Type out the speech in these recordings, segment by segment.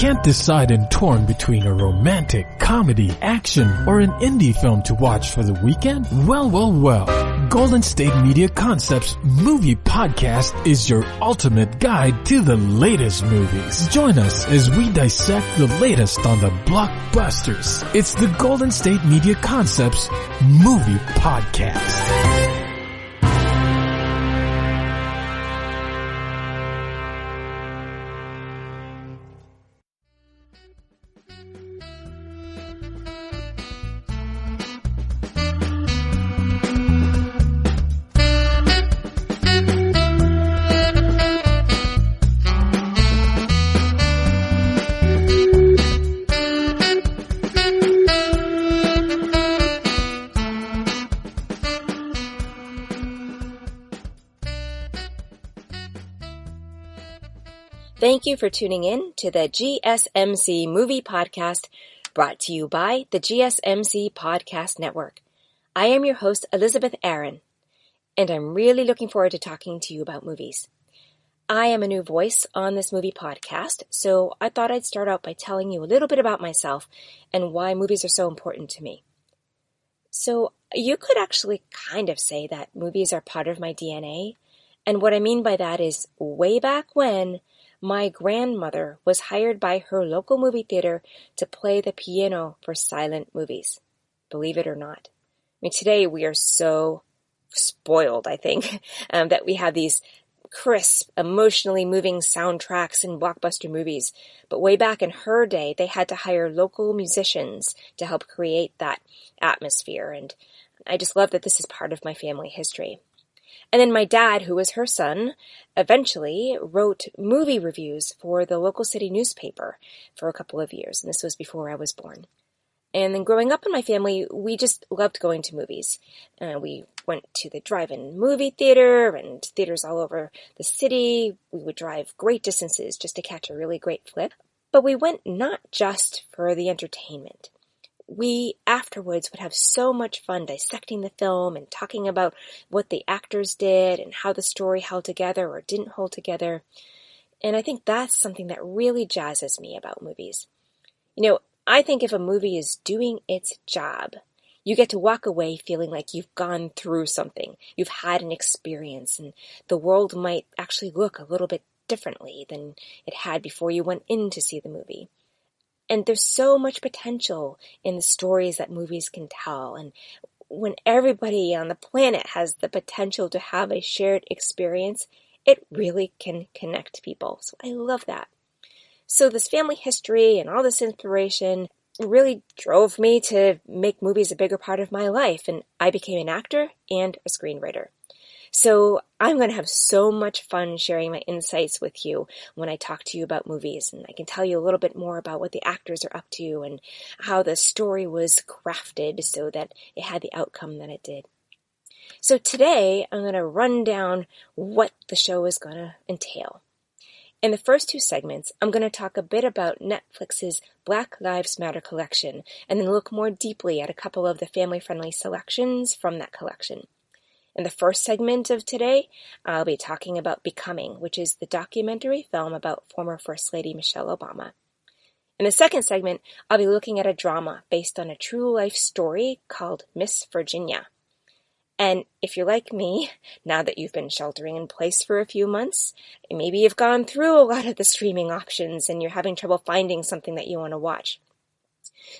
Can't decide and torn between a romantic, comedy, action, or an indie film to watch for the weekend? Well. Golden State Media Concepts Movie Podcast is your ultimate guide to the latest movies. Join us as we dissect the latest on the blockbusters. It's the Golden State Media Concepts Movie Podcast. Thank you for tuning in to the GSMC Movie Podcast, brought to you by the GSMC Podcast Network. I am your host, Elizabeth Aaron, and I'm really looking forward to talking to you about movies. I am a new voice on this movie podcast, so I thought I'd start out by telling you a little bit about myself and why movies are so important to me. So you could actually kind of say that movies are part of my DNA, and what I mean by that is way back when, my grandmother was hired by her local movie theater to play the piano for silent movies. Believe it or not. I mean, today we are so spoiled, I think, that we have these crisp, emotionally moving soundtracks in blockbuster movies. But way back in her day, they had to hire local musicians to help create that atmosphere. And I just love that this is part of my family history. And then my dad, who was her son, eventually wrote movie reviews for the local city newspaper for a couple of years. And this was before I was born. And then growing up in my family, we just loved going to movies. We went to the drive-in movie theater and theaters all over the city. We would drive great distances just to catch a really great flick. But we went not just for the entertainment. We afterwards would have so much fun dissecting the film and talking about what the actors did and how the story held together or didn't hold together. And I think that's something that really jazzes me about movies. You know, I think if a movie is doing its job, you get to walk away feeling like you've gone through something. You've had an experience, and the world might actually look a little bit differently than it had before you went in to see the movie. And there's so much potential in the stories that movies can tell. And when everybody on the planet has the potential to have a shared experience, it really can connect people. So I love that. So this family history and all this inspiration really drove me to make movies a bigger part of my life. And I became an actor and a screenwriter. So I'm going to have so much fun sharing my insights with you when I talk to you about movies. And I can tell you a little bit more about what the actors are up to and how the story was crafted so that it had the outcome that it did. So today I'm going to run down what the show is going to entail. In the first two segments, I'm going to talk a bit about Netflix's Black Lives Matter collection and then look more deeply at a couple of the family-friendly selections from that collection. In the first segment of today, I'll be talking about Becoming, which is the documentary film about former First Lady Michelle Obama. In the second segment, I'll be looking at a drama based on a true-life story called Miss Virginia. And if you're like me, now that you've been sheltering in place for a few months, maybe you've gone through a lot of the streaming options and you're having trouble finding something that you want to watch.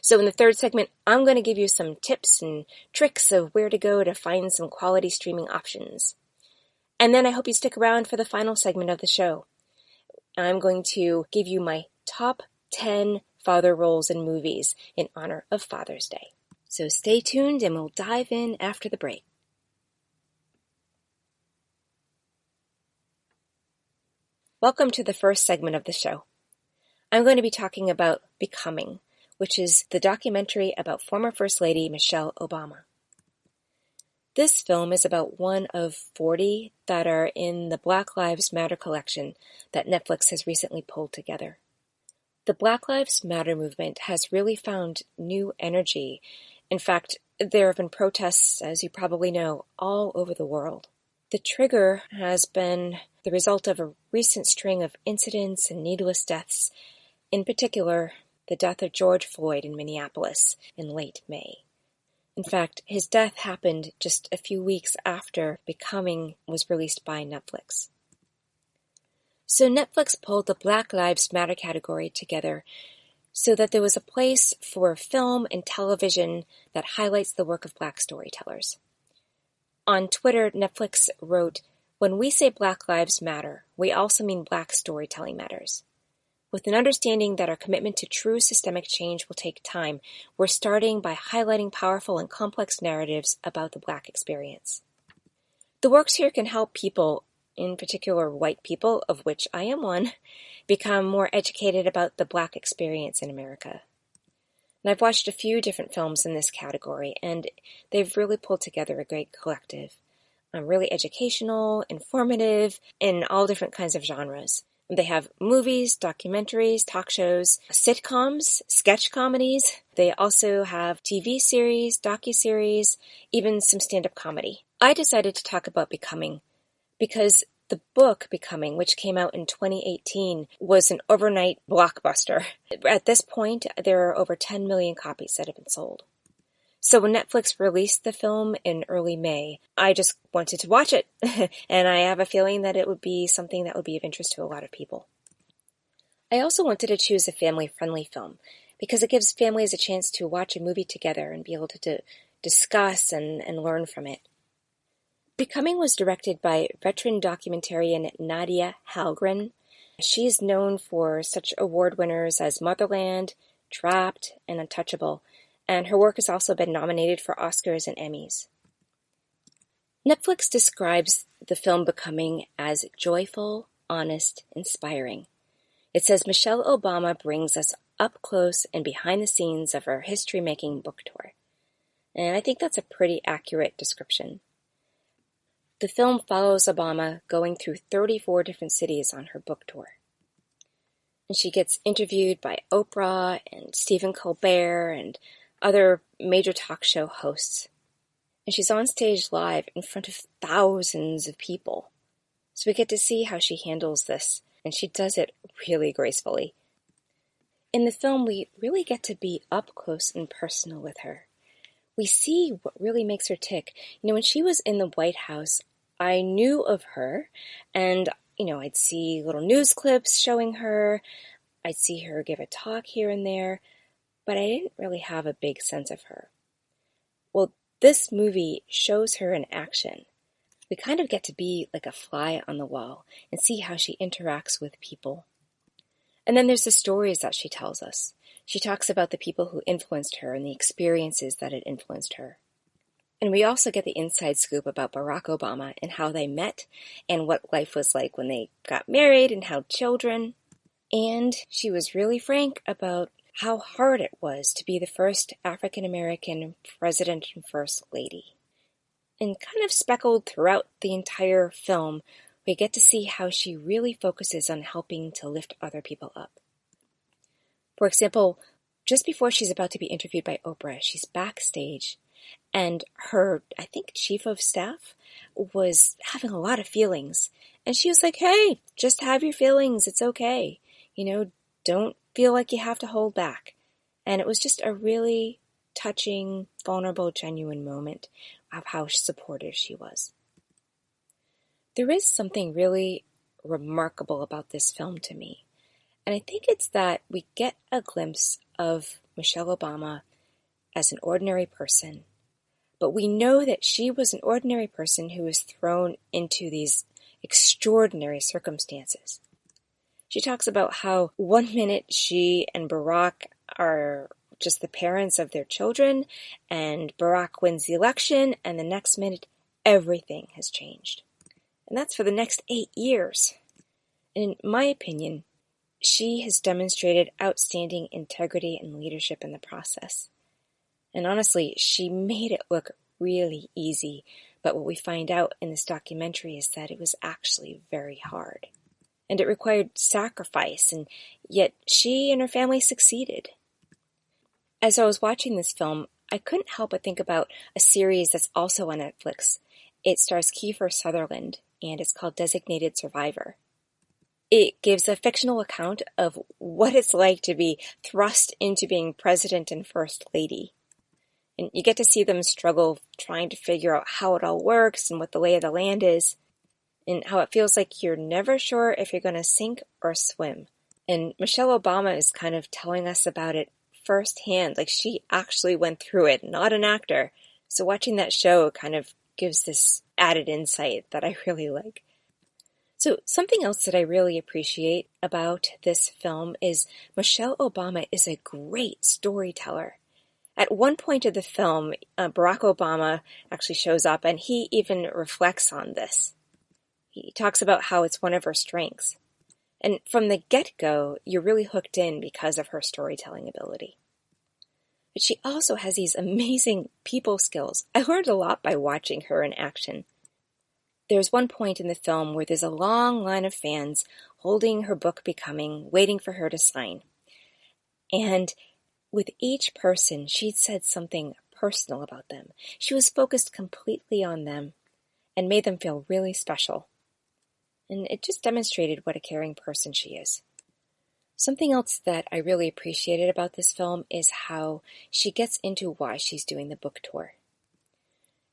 So in the third segment, I'm going to give you some tips and tricks of where to go to find some quality streaming options. And then I hope you stick around for the final segment of the show. I'm going to give you my top 10 father roles in movies in honor of Father's Day. So stay tuned and we'll dive in after the break. Welcome to the first segment of the show. I'm going to be talking about Becoming, which is the documentary about former First Lady Michelle Obama. This film is about one of 40 that are in the Black Lives Matter collection that Netflix has recently pulled together. The Black Lives Matter movement has really found new energy. In fact, there have been protests, as you probably know, all over the world. The trigger has been the result of a recent string of incidents and needless deaths In particular, the death of George Floyd in Minneapolis in late May. In fact, his death happened just a few weeks after Becoming was released by Netflix. So Netflix pulled the Black Lives Matter category together so that there was a place for film and television that highlights the work of Black storytellers. On Twitter, Netflix wrote, "When we say Black Lives Matter, we also mean Black storytelling matters. With an understanding that our commitment to true systemic change will take time, we're starting by highlighting powerful and complex narratives about the Black experience." The works here can help people, in particular white people, of which I am one, become more educated about the Black experience in America. And I've watched a few different films in this category, and they've really pulled together a great collective. Really educational, informative, in all different kinds of genres. They have movies, documentaries, talk shows, sitcoms, sketch comedies. They also have TV series, docuseries, even some stand-up comedy. I decided to talk about Becoming because the book Becoming, which came out in 2018, was an overnight blockbuster. At this point, there are over 10 million copies that have been sold. So when Netflix released the film in early May, I just wanted to watch it. And I have a feeling that it would be something that would be of interest to a lot of people. I also wanted to choose a family-friendly film because it gives families a chance to watch a movie together and be able to discuss and learn from it. Becoming was directed by veteran documentarian Nadia Hallgren. She's known for such award winners as Motherland, Trapped, and Untouchable, and her work has also been nominated for Oscars and Emmys. Netflix describes the film Becoming as joyful, honest, inspiring. It says Michelle Obama brings us up close and behind the scenes of her history-making book tour. And I think that's a pretty accurate description. The film follows Obama going through 34 different cities on her book tour. And she gets interviewed by Oprah and Stephen Colbert and other major talk show hosts. And she's on stage live in front of thousands of people. So we get to see how she handles this, and she does it really gracefully. In the film, we really get to be up close and personal with her. We see what really makes her tick. When she was in the White House, I knew of her, and, I'd see little news clips showing her. I'd see her give a talk here and there, but I didn't really have a big sense of her. Well, this movie shows her in action. We kind of get to be like a fly on the wall and see how she interacts with people. And then there's the stories that she tells us. She talks about the people who influenced her and the experiences that had influenced her. And we also get the inside scoop about Barack Obama and how they met and what life was like when they got married and had children. And she was really frank about how hard it was to be the first African-American president and first lady. And kind of speckled throughout the entire film, we get to see how she really focuses on helping to lift other people up. For example, just before she's about to be interviewed by Oprah, she's backstage, and her, I think, chief of staff was having a lot of feelings. And she was like, "Hey, just have your feelings. It's okay. Don't feel like you have to hold back." And it was just a really touching, vulnerable, genuine moment of how supportive she was. There is something really remarkable about this film to me. And I think it's that we get a glimpse of Michelle Obama as an ordinary person. But we know that she was an ordinary person who was thrown into these extraordinary circumstances. She talks about how one minute she and Barack are just the parents of their children, and Barack wins the election, and the next minute everything has changed. And that's for the next 8 years. And in my opinion, she has demonstrated outstanding integrity and leadership in the process. And honestly, she made it look really easy, but what we find out in this documentary is that it was actually very hard. And it required sacrifice, and yet she and her family succeeded. As I was watching this film, I couldn't help but think about a series that's also on Netflix. It stars Kiefer Sutherland, and it's called Designated Survivor. It gives a fictional account of what it's like to be thrust into being president and first lady. And you get to see them struggle trying to figure out how it all works and what the lay of the land is, and how it feels like you're never sure if you're going to sink or swim. And Michelle Obama is kind of telling us about it firsthand, like she actually went through it, not an actor. So watching that show kind of gives this added insight that I really like. So something else that I really appreciate about this film is Michelle Obama is a great storyteller. At one point of the film, Barack Obama actually shows up and he even reflects on this. He talks about how it's one of her strengths. And from the get-go, you're really hooked in because of her storytelling ability. But she also has these amazing people skills. I learned a lot by watching her in action. There's one point in the film where there's a long line of fans holding her book Becoming, waiting for her to sign. And with each person, she'd said something personal about them. She was focused completely on them and made them feel really special. And it just demonstrated what a caring person she is. Something else that I really appreciated about this film is how she gets into why she's doing the book tour.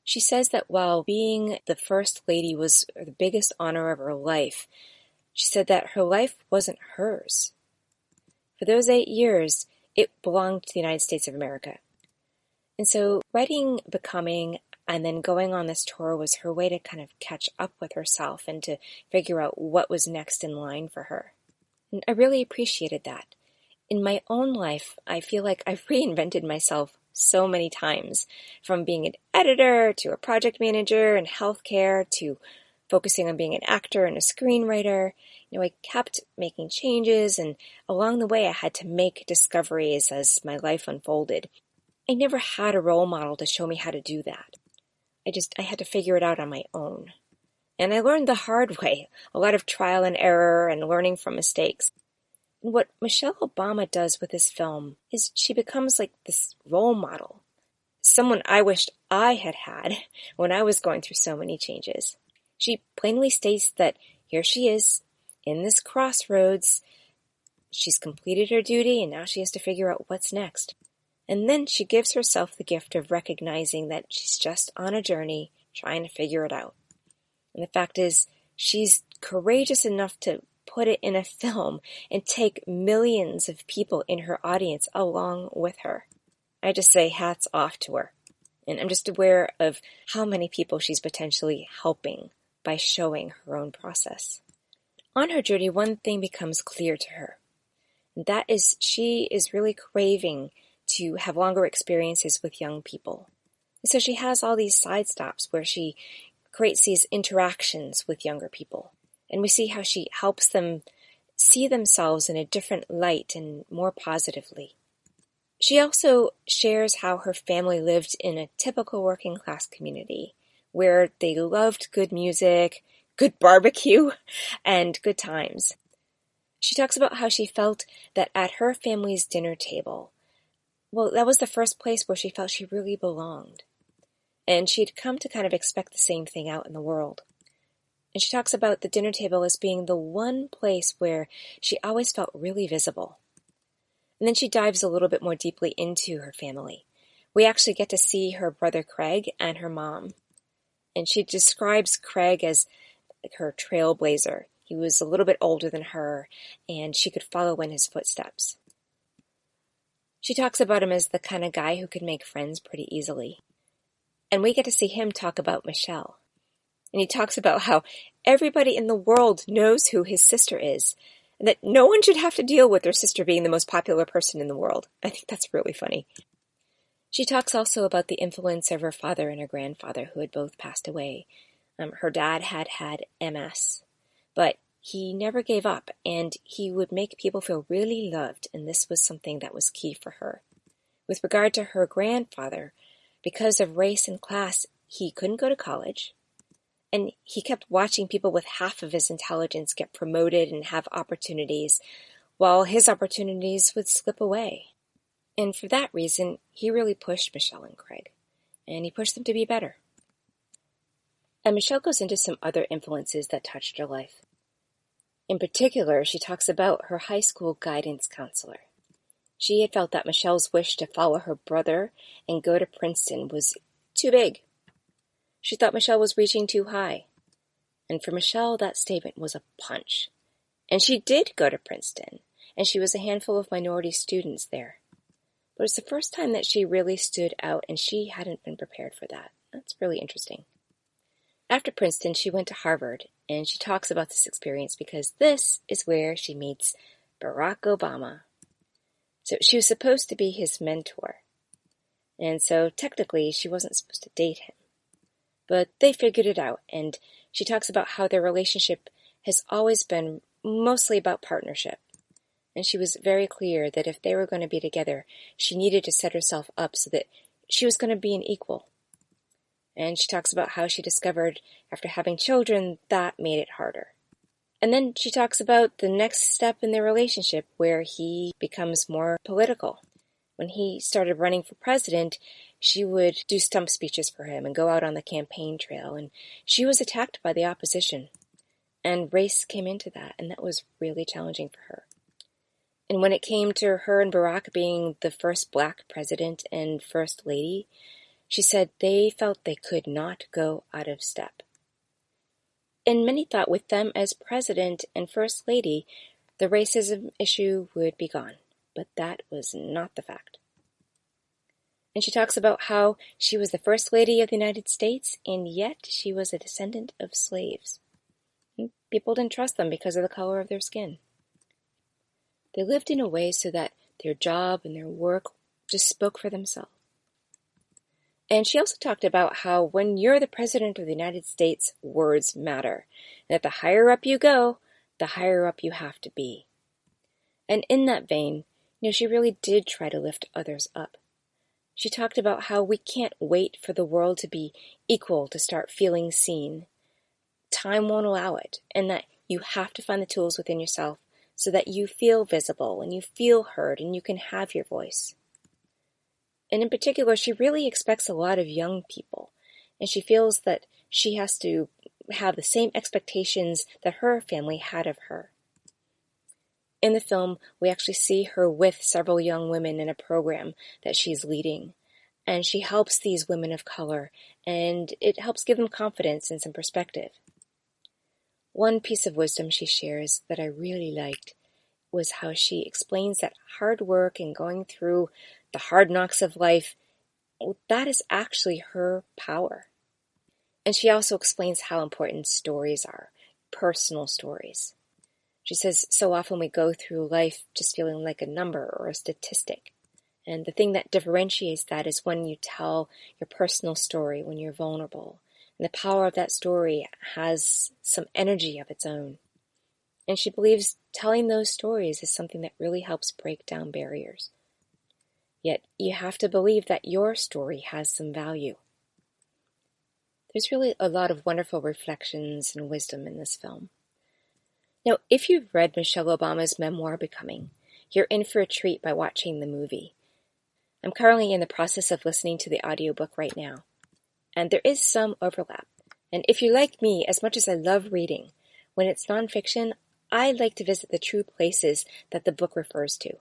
She says that while being the first lady was the biggest honor of her life, she said that her life wasn't hers. For those 8 years, it belonged to the United States of America. And so writing Becoming and then going on this tour was her way to kind of catch up with herself and to figure out what was next in line for her. And I really appreciated that. In my own life, I feel like I've reinvented myself so many times, from being an editor to a project manager in healthcare to focusing on being an actor and a screenwriter. I kept making changes, and along the way I had to make discoveries as my life unfolded. I never had a role model to show me how to do that. I had to figure it out on my own. And I learned the hard way, a lot of trial and error and learning from mistakes. And what Michelle Obama does with this film is she becomes like this role model, someone I wished I had had when I was going through so many changes. She plainly states that here she is, in this crossroads. She's completed her duty and now she has to figure out what's next. And then she gives herself the gift of recognizing that she's just on a journey trying to figure it out. And the fact is, she's courageous enough to put it in a film and take millions of people in her audience along with her. I just say hats off to her. And I'm just aware of how many people she's potentially helping by showing her own process. On her journey, one thing becomes clear to her. And that is she is really craving to have longer experiences with young people. And so she has all these side stops where she creates these interactions with younger people. And we see how she helps them see themselves in a different light and more positively. She also shares how her family lived in a typical working class community where they loved good music, good barbecue, and good times. She talks about how she felt that at her family's dinner table, well, that was the first place where she felt she really belonged. And she'd come to kind of expect the same thing out in the world. And she talks about the dinner table as being the one place where she always felt really visible. And then she dives a little bit more deeply into her family. We actually get to see her brother Craig and her mom. And she describes Craig as like her trailblazer. He was a little bit older than her, and she could follow in his footsteps. She talks about him as the kind of guy who could make friends pretty easily. And we get to see him talk about Michelle. And he talks about how everybody in the world knows who his sister is, and that no one should have to deal with their sister being the most popular person in the world. I think that's really funny. She talks also about the influence of her father and her grandfather, who had both passed away. Her dad had MS, but he never gave up, and he would make people feel really loved, and this was something that was key for her. With regard to her grandfather, because of race and class, he couldn't go to college, and he kept watching people with half of his intelligence get promoted and have opportunities, while his opportunities would slip away. And for that reason, he really pushed Michelle and Craig, and he pushed them to be better. And Michelle goes into some other influences that touched her life. In particular, she talks about her high school guidance counselor. She had felt that Michelle's wish to follow her brother and go to Princeton was too big. She thought Michelle was reaching too high. And for Michelle, that statement was a punch. And she did go to Princeton, and she was a handful of minority students there. But it's the first time that she really stood out, and she hadn't been prepared for that. That's really interesting. After Princeton, she went to Harvard, and she talks about this experience because this is where she meets Barack Obama. So she was supposed to be his mentor, and so technically she wasn't supposed to date him. But they figured it out, and she talks about how their relationship has always been mostly about partnership. And she was very clear that if they were going to be together, she needed to set herself up so that she was going to be an equal. And she talks about how she discovered after having children that made it harder. And then she talks about the next step in their relationship where he becomes more political. When he started running for president, she would do stump speeches for him and go out on the campaign trail, and she was attacked by the opposition. And race came into that, and that was really challenging for her. And when it came to her and Barack being the first Black president and first lady, she said they felt they could not go out of step. And many thought with them as president and first lady, the racism issue would be gone. But that was not the fact. And she talks about how she was the first lady of the United States, and yet she was a descendant of slaves. And people didn't trust them because of the color of their skin. They lived in a way so that their job and their work just spoke for themselves. And she also talked about how when you're the president of the United States, words matter. And that the higher up you go, the higher up you have to be. And in that vein, she really did try to lift others up. She talked about how we can't wait for the world to be equal to start feeling seen. Time won't allow it, and that you have to find the tools within yourself so that you feel visible and you feel heard and you can have your voice. And in particular, she really expects a lot of young people, and she feels that she has to have the same expectations that her family had of her. In the film, we actually see her with several young women in a program that she's leading, and she helps these women of color, and it helps give them confidence and some perspective. One piece of wisdom she shares that I really liked was how she explains that hard work and going through the hard knocks of life, that is actually her power. And she also explains how important stories are, personal stories. She says so often we go through life just feeling like a number or a statistic. And the thing that differentiates that is when you tell your personal story, when you're vulnerable. And the power of that story has some energy of its own. And she believes telling those stories is something that really helps break down barriers. Yet you have to believe that your story has some value. There's really a lot of wonderful reflections and wisdom in this film. Now, if you've read Michelle Obama's memoir, Becoming, you're in for a treat by watching the movie. I'm currently in the process of listening to the audiobook right now, and there is some overlap. And if you're like me, as much as I love reading, when it's nonfiction, I like to visit the true places that the book refers to.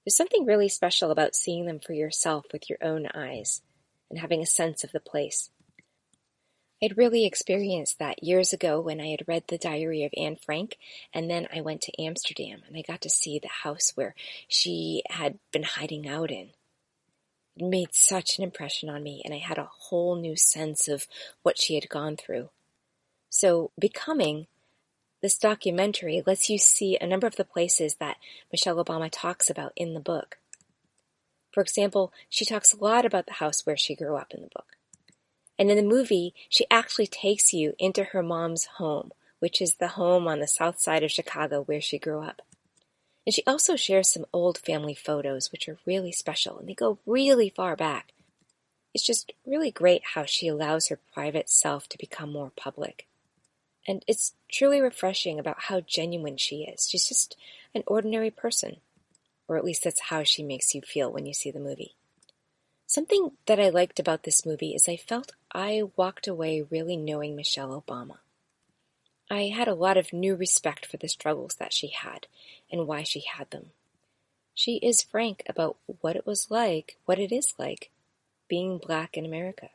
There's something really special about seeing them for yourself with your own eyes and having a sense of the place. I'd really experienced that years ago when I had read The Diary of Anne Frank, and then I went to Amsterdam and I got to see the house where she had been hiding out in. It made such an impression on me, and I had a whole new sense of what she had gone through. So, Becoming, this documentary lets you see a number of the places that Michelle Obama talks about in the book. For example, she talks a lot about the house where she grew up in the book. And in the movie, she actually takes you into her mom's home, which is the home on the south side of Chicago where she grew up. And she also shares some old family photos, which are really special, and they go really far back. It's just really great how she allows her private self to become more public. And it's truly refreshing about how genuine she is. She's just an ordinary person. Or at least that's how she makes you feel when you see the movie. Something that I liked about this movie is I felt I walked away really knowing Michelle Obama. I had a lot of new respect for the struggles that she had and why she had them. She is frank about what it is like, being Black in America.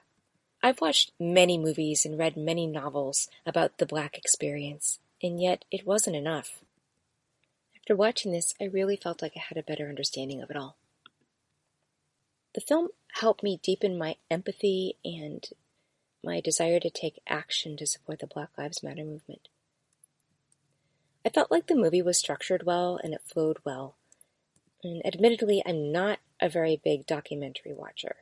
I've watched many movies and read many novels about the Black experience, and yet it wasn't enough. After watching this, I really felt like I had a better understanding of it all. The film helped me deepen my empathy and my desire to take action to support the Black Lives Matter movement. I felt like the movie was structured well and it flowed well. And admittedly, I'm not a very big documentary watcher.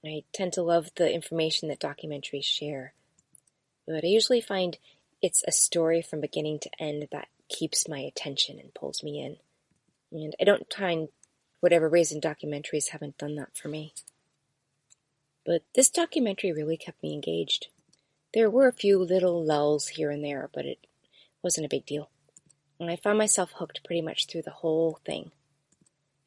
I tend to love the information that documentaries share, but I usually find it's a story from beginning to end that keeps my attention and pulls me in. And I don't find whatever reason documentaries haven't done that for me. But this documentary really kept me engaged. There were a few little lulls here and there, but it wasn't a big deal. And I found myself hooked pretty much through the whole thing.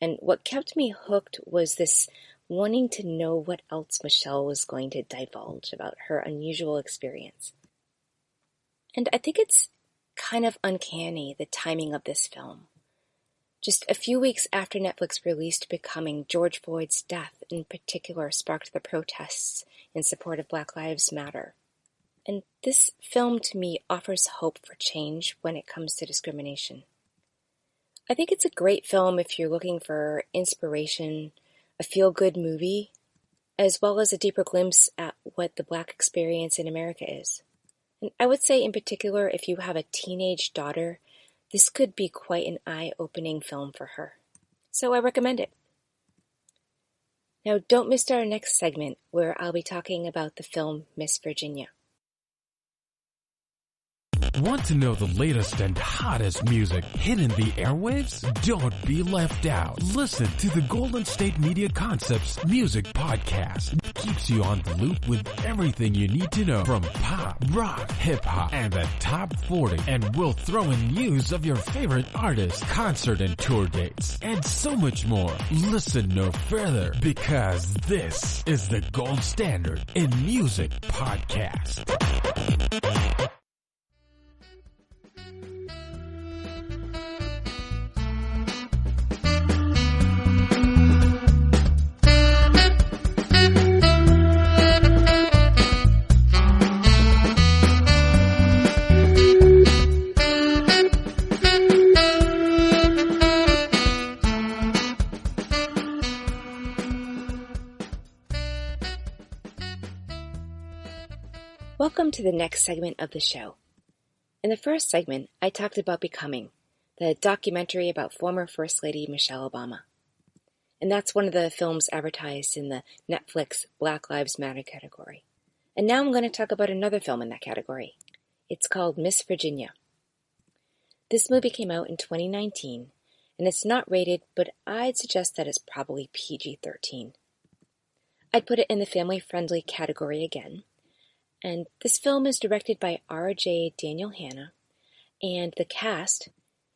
And what kept me hooked was this wanting to know what else Michelle was going to divulge about her unusual experience. And I think it's kind of uncanny, the timing of this film. Just a few weeks after Netflix released Becoming, George Floyd's death in particular sparked the protests in support of Black Lives Matter. And this film to me offers hope for change when it comes to discrimination. I think it's a great film if you're looking for inspiration, a feel-good movie, as well as a deeper glimpse at what the Black experience in America is. And I would say in particular, if you have a teenage daughter, this could be quite an eye-opening film for her. So I recommend it. Now don't miss our next segment where I'll be talking about the film Miss Virginia. Want to know the latest and hottest music hitting the airwaves? Don't be left out. Listen to the Golden State Media Concepts Music Podcast. It keeps you on the loop with everything you need to know from pop, rock, hip-hop, and the top 40. And we'll throw in news of your favorite artists, concert and tour dates, and so much more. Listen no further, because this is the gold standard in music podcast. Welcome to the next segment of the show. In the first segment, I talked about Becoming, the documentary about former First Lady Michelle Obama. And that's one of the films advertised in the Netflix Black Lives Matter category. And now I'm going to talk about another film in that category. It's called Miss Virginia. This movie came out in 2019, and it's not rated, but I'd suggest that it's probably PG-13. I'd put it in the family-friendly category again. And this film is directed by R.J. Daniel Hanna, and the cast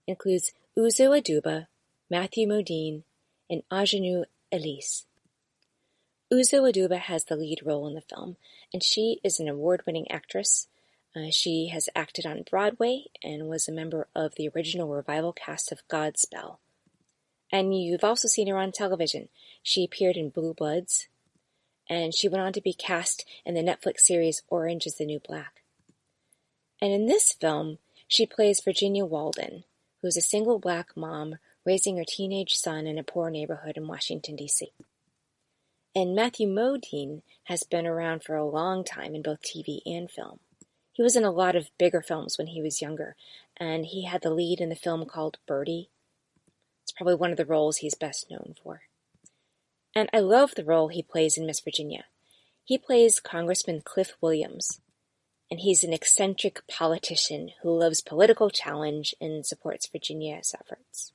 includes Uzo Aduba, Matthew Modine, and Ajanou Elise. Uzo Aduba has the lead role in the film, and she is an award-winning actress. She has acted on Broadway and was a member of the original revival cast of Godspell. And you've also seen her on television. She appeared in Blue Bloods, and she went on to be cast in the Netflix series Orange is the New Black. And in this film, she plays Virginia Walden, who's a single Black mom raising her teenage son in a poor neighborhood in Washington, D.C. And Matthew Modine has been around for a long time in both TV and film. He was in a lot of bigger films when he was younger, and he had the lead in the film called Birdie. It's probably one of the roles he's best known for. And I love the role he plays in Miss Virginia. He plays Congressman Cliff Williams, and he's an eccentric politician who loves political challenge and supports Virginia's efforts.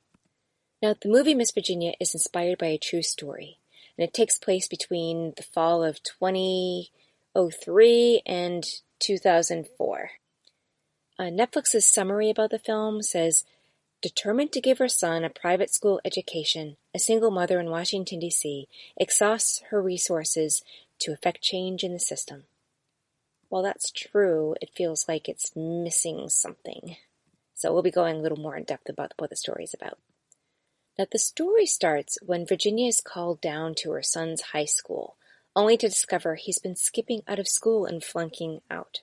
Now, the movie Miss Virginia is inspired by a true story, and it takes place between the fall of 2003 and 2004. Netflix's summary about the film says, determined to give her son a private school education, a single mother in Washington, D.C., exhausts her resources to effect change in the system. while that's true, it feels like it's missing something. So we'll be going a little more in depth about what the story is about. Now, the story starts when Virginia is called down to her son's high school, only to discover he's been skipping out of school and flunking out.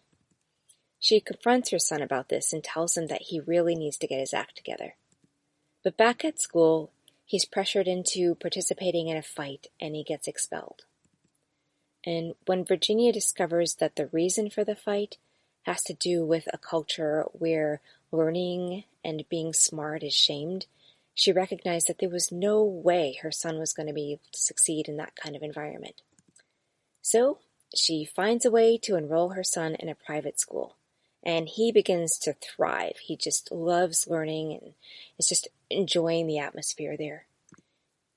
She confronts her son about this and tells him that he really needs to get his act together. But back at school, he's pressured into participating in a fight and he gets expelled. And when Virginia discovers that the reason for the fight has to do with a culture where learning and being smart is shamed, she recognized that there was no way her son was going to be able to succeed in that kind of environment. So she finds a way to enroll her son in a private school, and he begins to thrive. He just loves learning and is just enjoying the atmosphere there.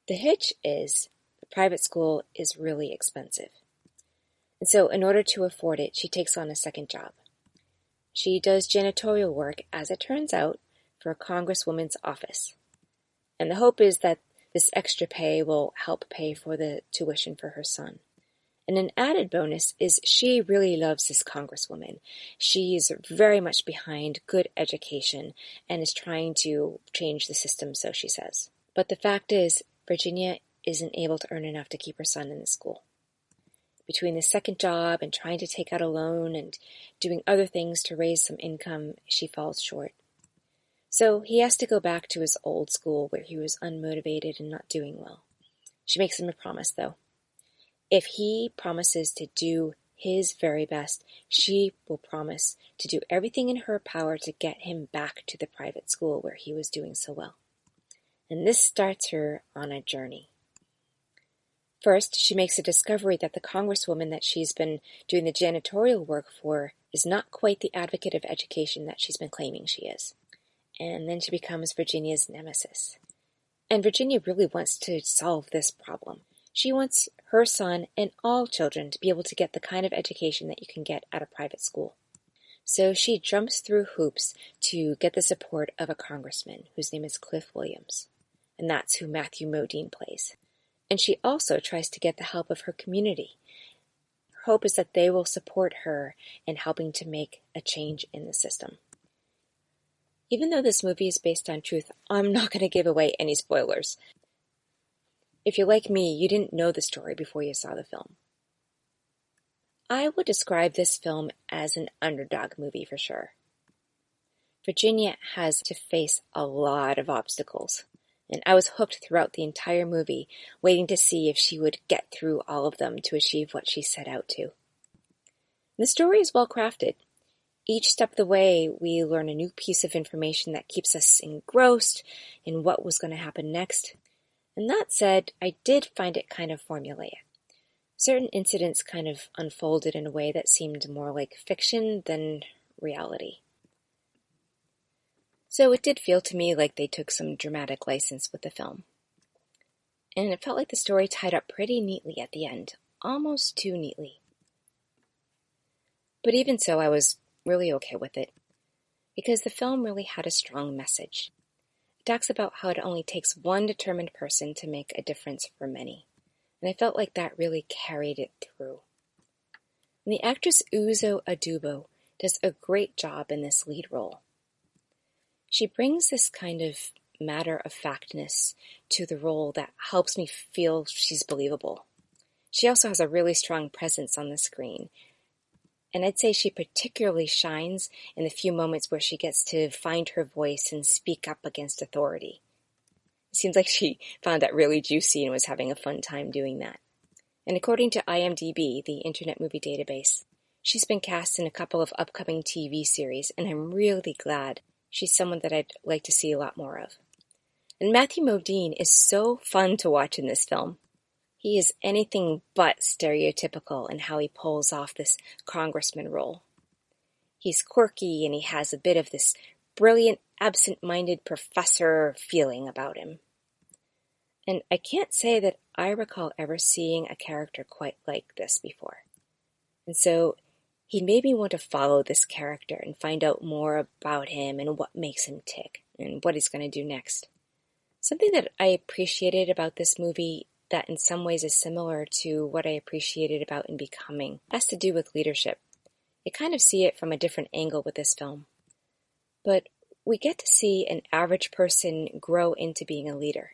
The hitch is the private school is really expensive. And so in order to afford it, she takes on a second job. She does janitorial work, as it turns out, for a congresswoman's office. And the hope is that this extra pay will help pay for the tuition for her son. And an added bonus is she really loves this congresswoman. She is very much behind good education and is trying to change the system, so she says. But the fact is, Virginia isn't able to earn enough to keep her son in the school. Between the second job and trying to take out a loan and doing other things to raise some income, she falls short. So he has to go back to his old school where he was unmotivated and not doing well. She makes him a promise, though. If he promises to do his very best, she will promise to do everything in her power to get him back to the private school where he was doing so well. And this starts her on a journey. First, she makes a discovery that the congresswoman that she's been doing the janitorial work for is not quite the advocate of education that she's been claiming she is. And then she becomes Virginia's nemesis. And Virginia really wants to solve this problem. She wants her son and all children to be able to get the kind of education that you can get at a private school. So she jumps through hoops to get the support of a congressman whose name is Cliff Williams. And that's who Matthew Modine plays. And she also tries to get the help of her community. Her hope is that they will support her in helping to make a change in the system. Even though this movie is based on truth, I'm not going to give away any spoilers. If you're like me, you didn't know the story before you saw the film. I would describe this film as an underdog movie for sure. Virginia has to face a lot of obstacles, and I was hooked throughout the entire movie, waiting to see if she would get through all of them to achieve what she set out to. The story is well crafted. Each step of the way, we learn a new piece of information that keeps us engrossed in what was going to happen next. And that said, I did find it kind of formulaic. Certain incidents kind of unfolded in a way that seemed more like fiction than reality. So it did feel to me like they took some dramatic license with the film. And it felt like the story tied up pretty neatly at the end, almost too neatly. But even so, I was really okay with it, because the film really had a strong message. It talks about how it only takes one determined person to make a difference for many, and I felt like that really carried it through. And the actress Uzo Aduba does a great job in this lead role. She brings this kind of matter-of-factness to the role that helps me feel she's believable. She also has a really strong presence on the screen, and I'd say she particularly shines in the few moments where she gets to find her voice and speak up against authority. It seems like she found that really juicy and was having a fun time doing that. And according to IMDb, the Internet Movie Database, she's been cast in a couple of upcoming TV series, and I'm really glad she's someone that I'd like to see a lot more of. And Matthew Modine is so fun to watch in this film. He is anything but stereotypical in how he pulls off this congressman role. He's quirky and he has a bit of this brilliant, absent-minded professor feeling about him. And I can't say that I recall ever seeing a character quite like this before. And so he made me want to follow this character and find out more about him and what makes him tick and what he's going to do next. Something that I appreciated about this movie that in some ways is similar to what I appreciated about In Becoming has to do with leadership. You kind of see it from a different angle with this film. But we get to see an average person grow into being a leader.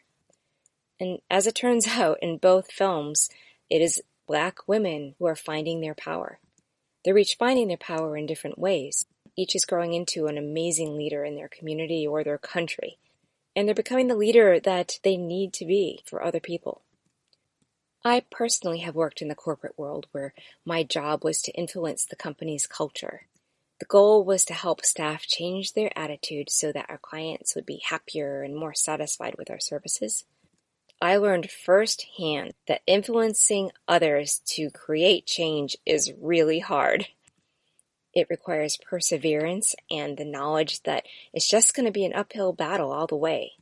And as it turns out, in both films, it is Black women who are finding their power. They're each finding their power in different ways. Each is growing into an amazing leader in their community or their country. And they're becoming the leader that they need to be for other people. I personally have worked in the corporate world where my job was to influence the company's culture. The goal was to help staff change their attitude so that our clients would be happier and more satisfied with our services. I learned firsthand that influencing others to create change is really hard. It requires perseverance and the knowledge that it's just going to be an uphill battle all the way.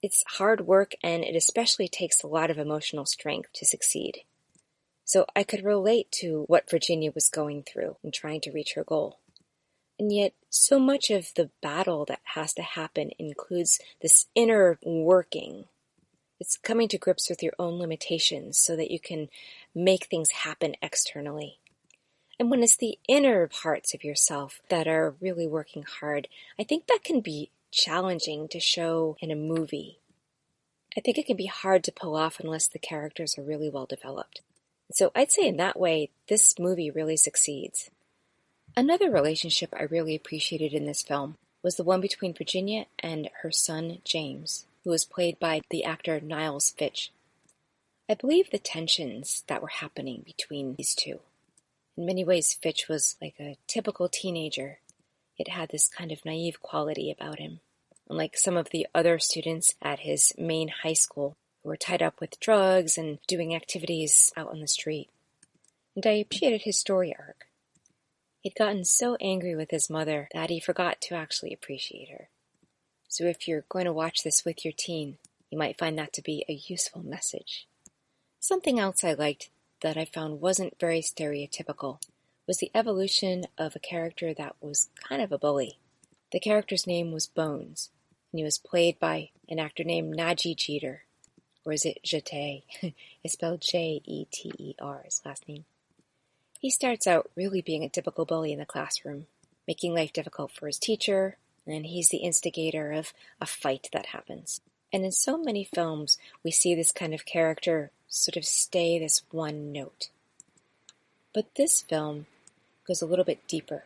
It's hard work, and it especially takes a lot of emotional strength to succeed. So I could relate to what Virginia was going through in trying to reach her goal. And yet, so much of the battle that has to happen includes this inner working. It's coming to grips with your own limitations so that you can make things happen externally. And when it's the inner parts of yourself that are really working hard, I think that can be challenging to show in a movie. I think it can be hard to pull off unless the characters are really well developed. So I'd say in that way, this movie really succeeds. Another relationship I really appreciated in this film was the one between Virginia and her son James, who was played by the actor Niles Fitch. I believe the tensions that were happening between these two. In many ways, Fitch was like a typical teenager. It had this kind of naive quality about him, unlike some of the other students at his main high school who were tied up with drugs and doing activities out on the street. And I appreciated his story arc. He'd gotten so angry with his mother that he forgot to actually appreciate her. So if you're going to watch this with your teen, you might find that to be a useful message. Something else I liked that I found wasn't very stereotypical was the evolution of a character that was kind of a bully. The character's name was Bones, and he was played by an actor named Najee Jeter. Or is it Jeter? It's spelled Jeter, his last name. He starts out really being a typical bully in the classroom, making life difficult for his teacher, and he's the instigator of a fight that happens. And in so many films, we see this kind of character sort of stay this one note. But this film goes a little bit deeper.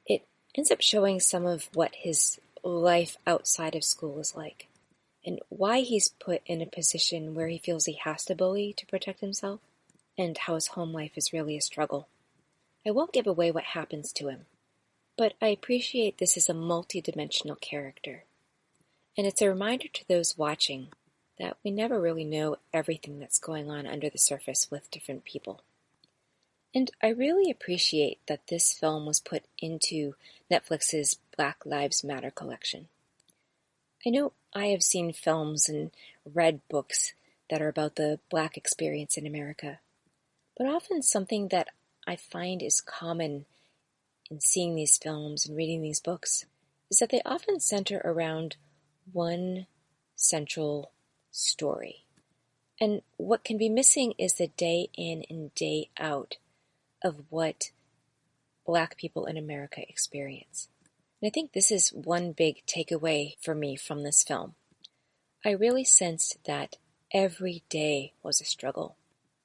It ends up showing some of what his life outside of school is like, and why he's put in a position where he feels he has to bully to protect himself, and how his home life is really a struggle. I won't give away what happens to him, but I appreciate this is a multi-dimensional character. And it's a reminder to those watching that we never really know everything that's going on under the surface with different people. And I really appreciate that this film was put into Netflix's Black Lives Matter collection. I know I have seen films and read books that are about the Black experience in America, but often something that I find is common in seeing these films and reading these books is that they often center around one central story. And what can be missing is the day in and day out of what Black people in America experience. And I think this is one big takeaway for me from this film. I really sensed that every day was a struggle.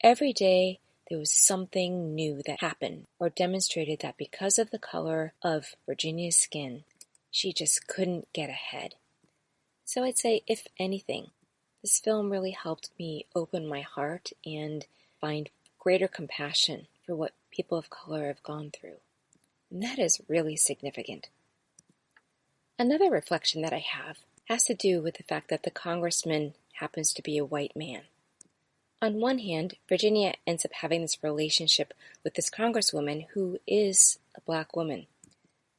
Every day there was something new that happened or demonstrated that because of the color of Virginia's skin, she just couldn't get ahead. So I'd say, if anything, this film really helped me open my heart and find greater compassion for what people of color have gone through. And that is really significant. Another reflection that I have has to do with the fact that the congressman happens to be a white man. On one hand, Virginia ends up having this relationship with this congresswoman who is a Black woman.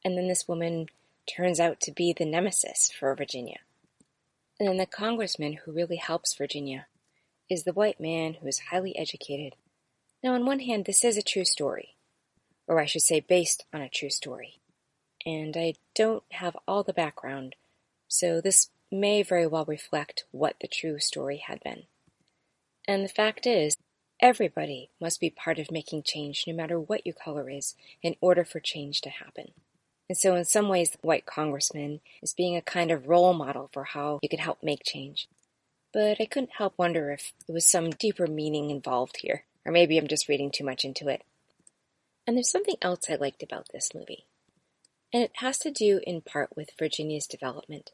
And then this woman turns out to be the nemesis for Virginia. And then the congressman who really helps Virginia is the white man who is highly educated. Now, on one hand, this is a true story, or I should say based on a true story. And I don't have all the background, so this may very well reflect what the true story had been. And the fact is Everybody must be part of making change, no matter what your color is, in order for change to happen. And so in some ways, the white congressman is being a kind of role model for how you can help make change. But I couldn't help wonder if there was some deeper meaning involved here, or maybe I'm just reading too much into it. And there's something else I liked about this movie, and it has to do in part with Virginia's development.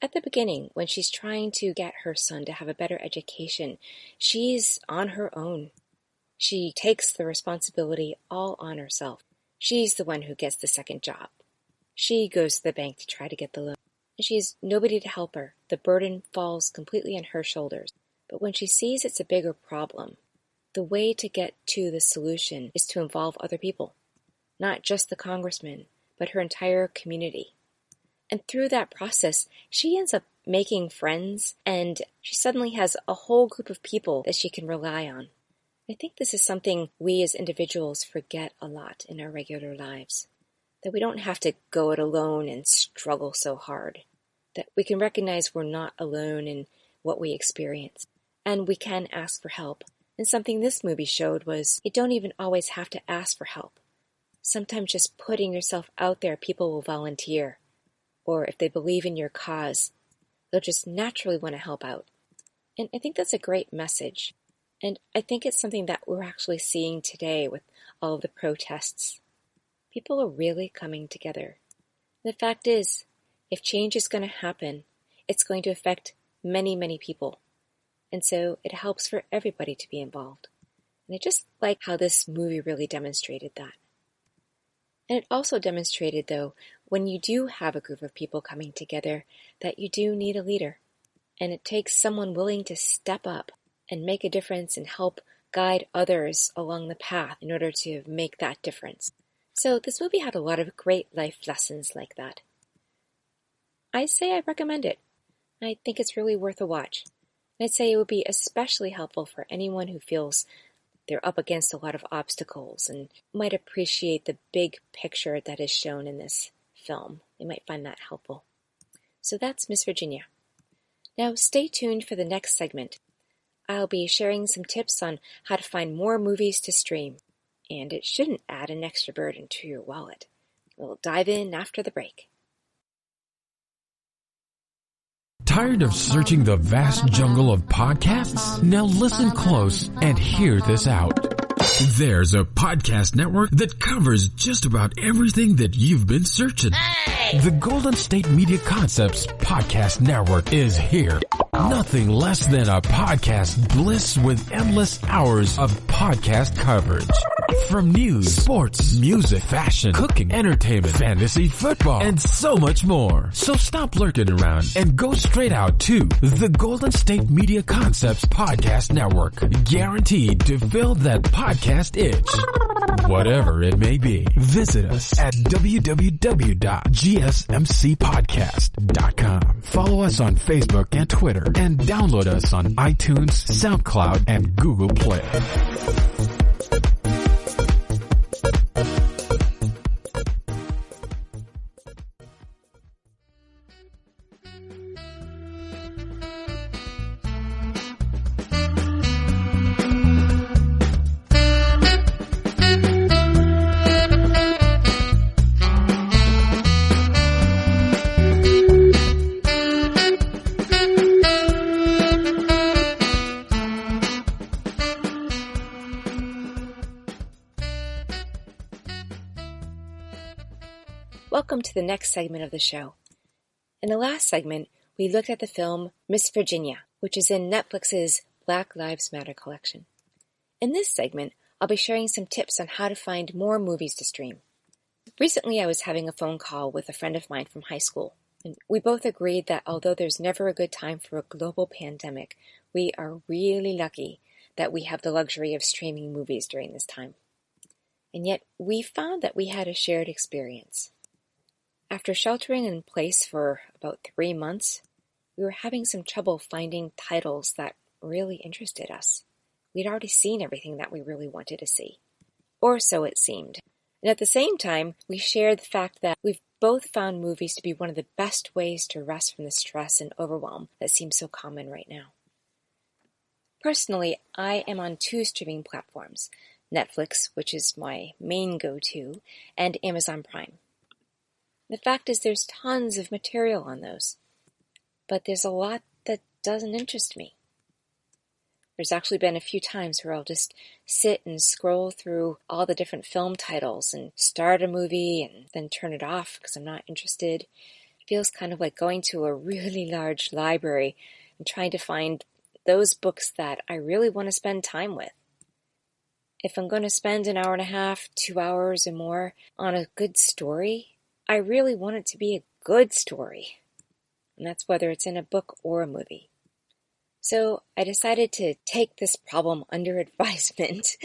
At the beginning, when she's trying to get her son to have a better education, she's on her own. She takes the responsibility all on herself. She's the one who gets the second job. She goes to the bank to try to get the loan. And she has nobody to help her. The burden falls completely on her shoulders. But when she sees it's a bigger problem, the way to get to the solution is to involve other people. Not just the congressman, but her entire community. And through that process, she ends up making friends, and she suddenly has a whole group of people that she can rely on. I think this is something we as individuals forget a lot in our regular lives. That we don't have to go it alone and struggle so hard. That we can recognize we're not alone in what we experience. And we can ask for help. And something this movie showed was you don't even always have to ask for help. Sometimes just putting yourself out there, people will volunteer. Or if they believe in your cause, they'll just naturally want to help out. And I think that's a great message. And I think it's something that we're actually seeing today with all of the protests. People are really coming together. The fact is, if change is going to happen, it's going to affect many, many people. And so it helps for everybody to be involved. And I just like how this movie really demonstrated that. And it also demonstrated, though, when you do have a group of people coming together, that you do need a leader. And it takes someone willing to step up and make a difference and help guide others along the path in order to make that difference. So this movie had a lot of great life lessons like that. I'd say I recommend it. I think it's really worth a watch. And I'd say it would be especially helpful for anyone who feels they're up against a lot of obstacles and might appreciate the big picture that is shown in this film. They might find that helpful. So that's Miss Virginia. Now stay tuned for the next segment. I'll be sharing some tips on how to find more movies to stream. And it shouldn't add an extra burden to your wallet. We'll dive in after the break. Tired of searching the vast jungle of podcasts? Now listen close and hear this out. There's a podcast network that covers just about everything that you've been searching. Hey! The Golden State Media Concepts Podcast Network is here. Nothing less than a podcast bliss with endless hours of podcast coverage. From news, sports, music, fashion, cooking, entertainment, fantasy, football, and so much more. So stop lurking around and go straight out to the Golden State Media Concepts Podcast Network. Guaranteed to fill that podcast itch. Whatever it may be. Visit us at www.gsmcpodcast.com. Follow us on Facebook and Twitter, and download us on iTunes, SoundCloud, and Google Play. Welcome to the next segment of the show. In the last segment, we looked at the film Miss Virginia, which is in Netflix's Black Lives Matter collection. In this segment, I'll be sharing some tips on how to find more movies to stream. Recently, I was having a phone call with a friend of mine from high school, and we both agreed that although there's never a good time for a global pandemic, we are really lucky that we have the luxury of streaming movies during this time. And yet, we found that we had a shared experience. After sheltering in place for about 3 months, we were having some trouble finding titles that really interested us. We'd already seen everything that we really wanted to see. Or so it seemed. And at the same time, we shared the fact that we've both found movies to be one of the best ways to rest from the stress and overwhelm that seems so common right now. Personally, I am on 2 streaming platforms, Netflix, which is my main go-to, and Amazon Prime. The fact is there's tons of material on those, but there's a lot that doesn't interest me. There's actually been a few times where I'll just sit and scroll through all the different film titles and start a movie and then turn it off because I'm not interested. It feels kind of like going to a really large library and trying to find those books that I really want to spend time with. If I'm going to spend an hour and a half, 2 hours or more on a good story, I really want it to be a good story. And that's whether it's in a book or a movie. So I decided to take this problem under advisement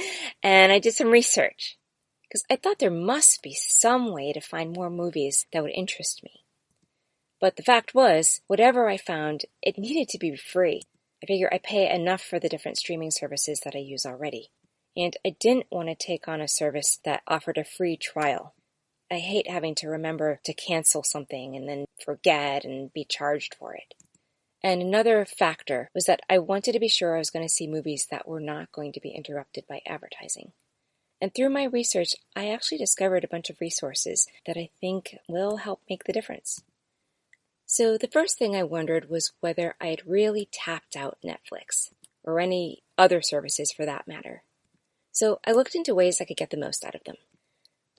and I did some research because I thought there must be some way to find more movies that would interest me. But the fact was, whatever I found, it needed to be free. I figure I pay enough for the different streaming services that I use already. And I didn't want to take on a service that offered a free trial. I hate having to remember to cancel something and then forget and be charged for it. And another factor was that I wanted to be sure I was going to see movies that were not going to be interrupted by advertising. And through my research, I actually discovered a bunch of resources that I think will help make the difference. So the first thing I wondered was whether I had really tapped out Netflix, or any other services for that matter. So I looked into ways I could get the most out of them.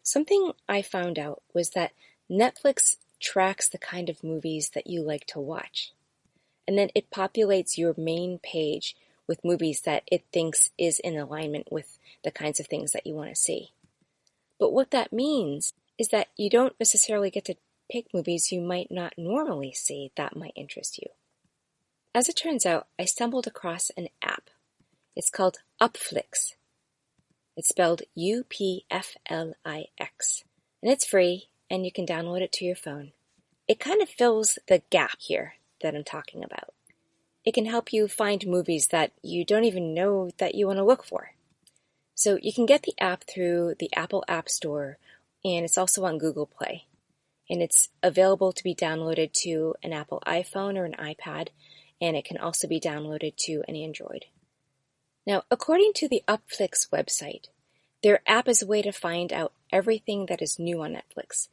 Something I found out was that Netflix tracks the kind of movies that you like to watch. And then it populates your main page with movies that it thinks is in alignment with the kinds of things that you want to see. But what that means is that you don't necessarily get to pick movies you might not normally see that might interest you. As it turns out, I stumbled across an app. It's called Upflix. It's spelled Upflix, and it's free, and you can download it to your phone. It kind of fills the gap here that I'm talking about. It can help you find movies that you don't even know that you want to look for. So you can get the app through the Apple App Store, and it's also on Google Play. And it's available to be downloaded to an Apple iPhone or an iPad, and it can also be downloaded to an Android. Now, according to the Upflix website, their app is a way to find out everything that is new on Netflix,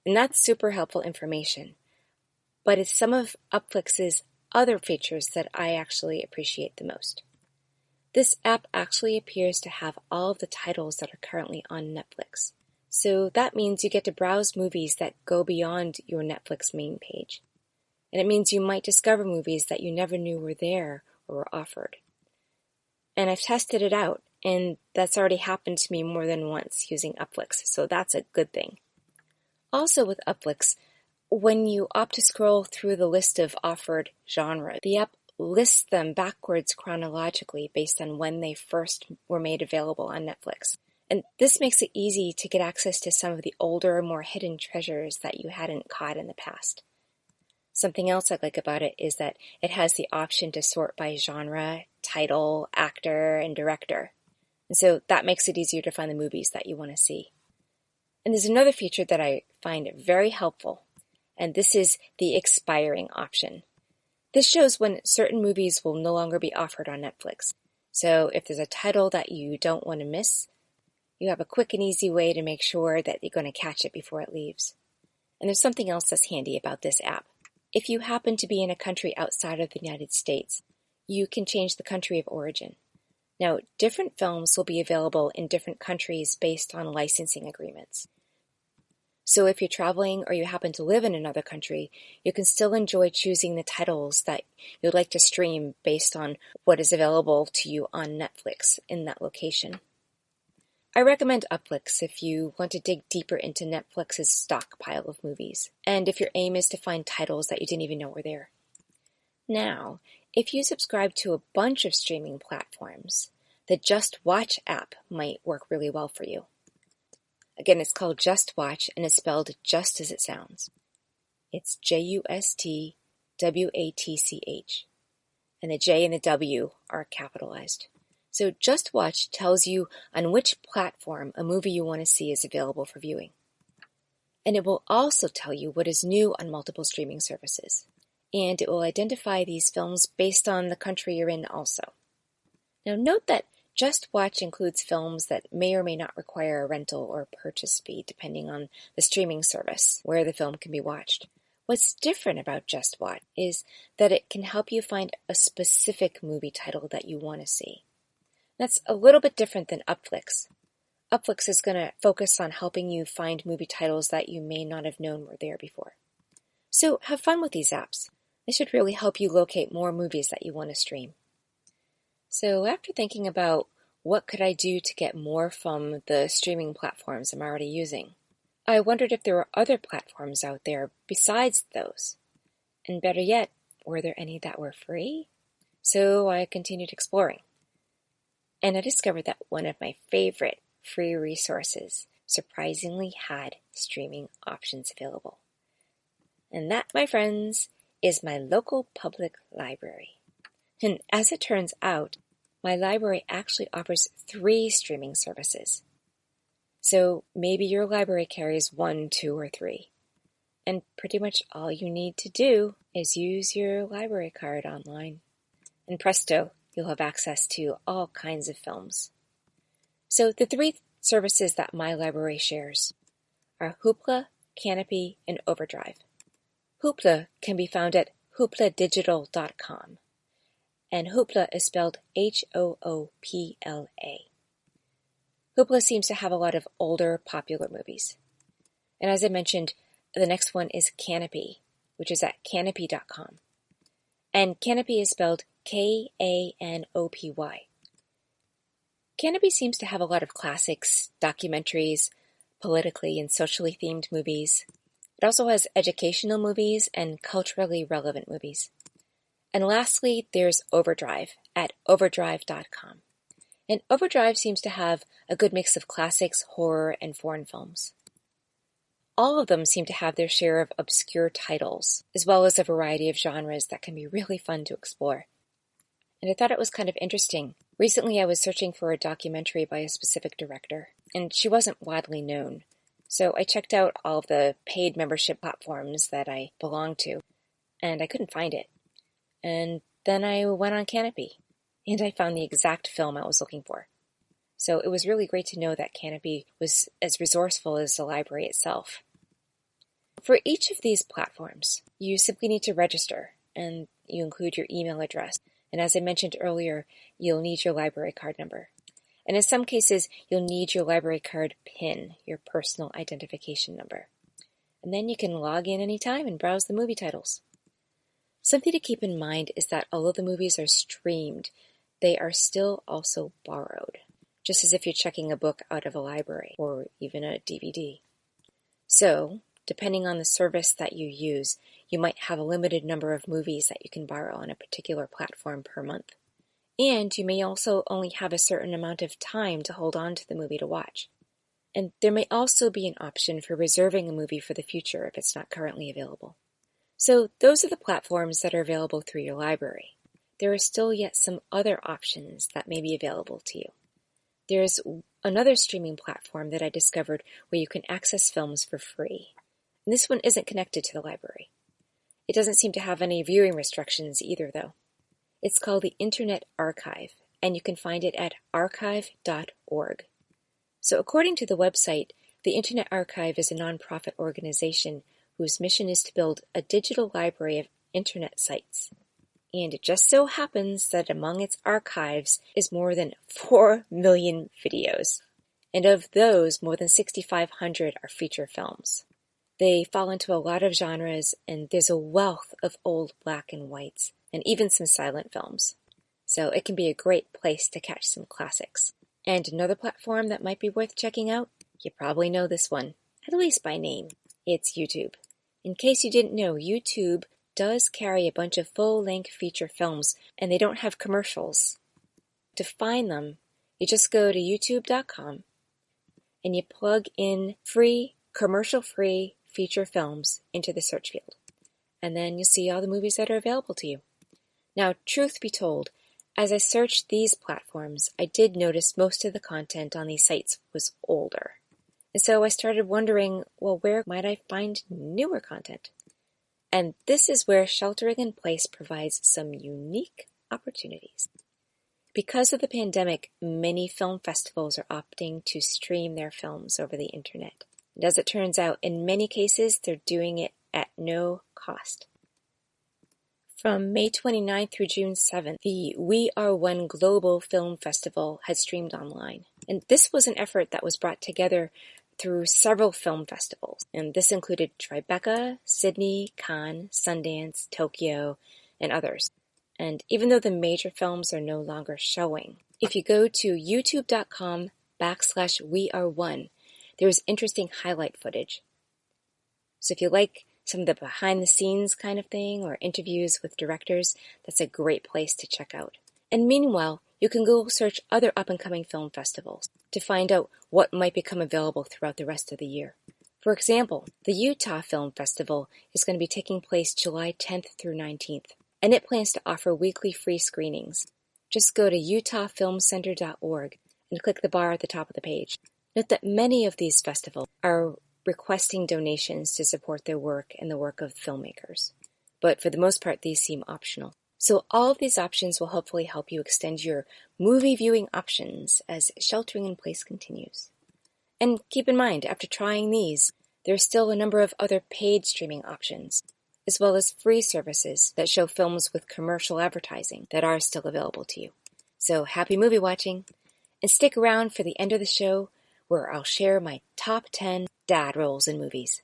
and that's super helpful information. But it's some of Upflix's other features that I actually appreciate the most. This app actually appears to have all of the titles that are currently on Netflix. So that means you get to browse movies that go beyond your Netflix main page. And it means you might discover movies that you never knew were there or were offered. And I've tested it out, and that's already happened to me more than once using Upflix, so that's a good thing. Also with Upflix, when you opt to scroll through the list of offered genres, the app lists them backwards chronologically based on when they first were made available on Netflix. And this makes it easy to get access to some of the older, more hidden treasures that you hadn't caught in the past. Something else I like about it is that it has the option to sort by genre, title, actor, and director. And so that makes it easier to find the movies that you want to see. And there's another feature that I find very helpful, and this is the expiring option. This shows when certain movies will no longer be offered on Netflix. So if there's a title that you don't want to miss, you have a quick and easy way to make sure that you're going to catch it before it leaves. And there's something else that's handy about this app. If you happen to be in a country outside of the United States, you can change the country of origin. Now, different films will be available in different countries based on licensing agreements. So if you're traveling or you happen to live in another country, you can still enjoy choosing the titles that you'd like to stream based on what is available to you on Netflix in that location. I recommend Upflix if you want to dig deeper into Netflix's stockpile of movies, and if your aim is to find titles that you didn't even know were there. Now, if you subscribe to a bunch of streaming platforms, the Just Watch app might work really well for you. Again, it's called Just Watch, and it's spelled just as it sounds. It's Justwatch, and the J and the W are capitalized. So Just Watch tells you on which platform a movie you want to see is available for viewing. And it will also tell you what is new on multiple streaming services. And it will identify these films based on the country you're in also. Now note that Just Watch includes films that may or may not require a rental or purchase fee depending on the streaming service where the film can be watched. What's different about Just Watch is that it can help you find a specific movie title that you want to see. That's a little bit different than Upflix. Upflix is going to focus on helping you find movie titles that you may not have known were there before. So have fun with these apps. They should really help you locate more movies that you want to stream. So after thinking about what could I do to get more from the streaming platforms I'm already using, I wondered if there were other platforms out there besides those. And better yet, were there any that were free? So I continued exploring. And I discovered that one of my favorite free resources surprisingly had streaming options available. And that, my friends, is my local public library. And as it turns out, my library actually offers 3 streaming services. So maybe your library carries 1, 2, or 3. And pretty much all you need to do is use your library card online. And presto, you'll have access to all kinds of films. So the 3 services that my library shares are Hoopla, Canopy, and Overdrive. Hoopla can be found at hoopladigital.com. And Hoopla is spelled Hoopla. Hoopla seems to have a lot of older, popular movies. And as I mentioned, the next one is Canopy, which is at canopy.com. And Canopy is spelled Kanopy. Canopy seems to have a lot of classics, documentaries, politically and socially themed movies. It also has educational movies and culturally relevant movies. And lastly, there's Overdrive at overdrive.com. And Overdrive seems to have a good mix of classics, horror, and foreign films. All of them seem to have their share of obscure titles, as well as a variety of genres that can be really fun to explore. And I thought it was kind of interesting. Recently I was searching for a documentary by a specific director, and she wasn't widely known. So I checked out all of the paid membership platforms that I belong to, and I couldn't find it. And then I went on Canopy, and I found the exact film I was looking for. So it was really great to know that Canopy was as resourceful as the library itself. For each of these platforms, you simply need to register, and you include your email address. And as I mentioned earlier, you'll need your library card number. And in some cases, you'll need your library card PIN, your personal identification number. And then you can log in anytime and browse the movie titles. Something to keep in mind is that although the movies are streamed, they are still also borrowed, just as if you're checking a book out of a library or even a DVD. So, depending on the service that you use, you might have a limited number of movies that you can borrow on a particular platform per month. And you may also only have a certain amount of time to hold on to the movie to watch. And there may also be an option for reserving a movie for the future if it's not currently available. So those are the platforms that are available through your library. There are still yet some other options that may be available to you. There's another streaming platform that I discovered where you can access films for free. And this one isn't connected to the library. It doesn't seem to have any viewing restrictions either, though. It's called the Internet Archive, and you can find it at archive.org. So according to the website, the Internet Archive is a nonprofit organization whose mission is to build a digital library of Internet sites. And it just so happens that among its archives is more than 4 million videos. And of those, more than 6,500 are feature films. They fall into a lot of genres, and there's a wealth of old black and whites, and even some silent films. So it can be a great place to catch some classics. And another platform that might be worth checking out, you probably know this one, at least by name. It's YouTube. In case you didn't know, YouTube does carry a bunch of full-length feature films, and they don't have commercials. To find them, you just go to youtube.com, and you plug in free, commercial-free feature films into the search field. And then you'll see all the movies that are available to you. Now, truth be told, as I searched these platforms, I did notice most of the content on these sites was older. And so I started wondering, well, where might I find newer content? And this is where Sheltering in Place provides some unique opportunities. Because of the pandemic, many film festivals are opting to stream their films over the internet. And as it turns out, in many cases, they're doing it at no cost. From May 29th through June 7th, the We Are One Global Film Festival had streamed online. And this was an effort that was brought together through several film festivals. And this included Tribeca, Sydney, Cannes, Sundance, Tokyo, and others. And even though the major films are no longer showing, if you go to youtube.com/weareone, there's interesting highlight footage. So if you like some of the behind-the-scenes kind of thing or interviews with directors, that's a great place to check out. And meanwhile, you can Google search other up-and-coming film festivals to find out what might become available throughout the rest of the year. For example, the Utah Film Festival is going to be taking place July 10th through 19th, and it plans to offer weekly free screenings. Just go to utahfilmcenter.org and click the bar at the top of the page. Note that many of these festivals are requesting donations to support their work and the work of filmmakers. But for the most part, these seem optional. So all of these options will hopefully help you extend your movie viewing options as sheltering in place continues. And keep in mind, after trying these, there are still a number of other paid streaming options, as well as free services that show films with commercial advertising that are still available to you. So happy movie watching, and stick around for the end of the show where I'll share my top 10 dad roles in movies.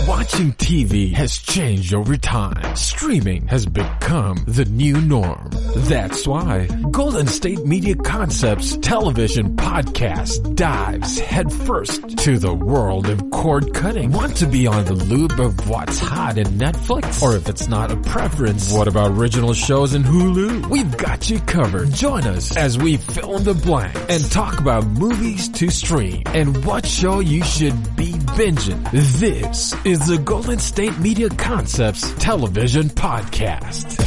Watching TV has changed over time. Streaming has become the new norm. That's why Golden State Media Concepts television podcast dives headfirst to the world of cord cutting. Want to be on the loop of what's hot in Netflix? Or if it's not a preference, what about original shows in Hulu? We've got you covered. Join us as we fill in the blank and talk about movies to stream and what show you should be binging. This is the Golden State Media Concepts television podcast.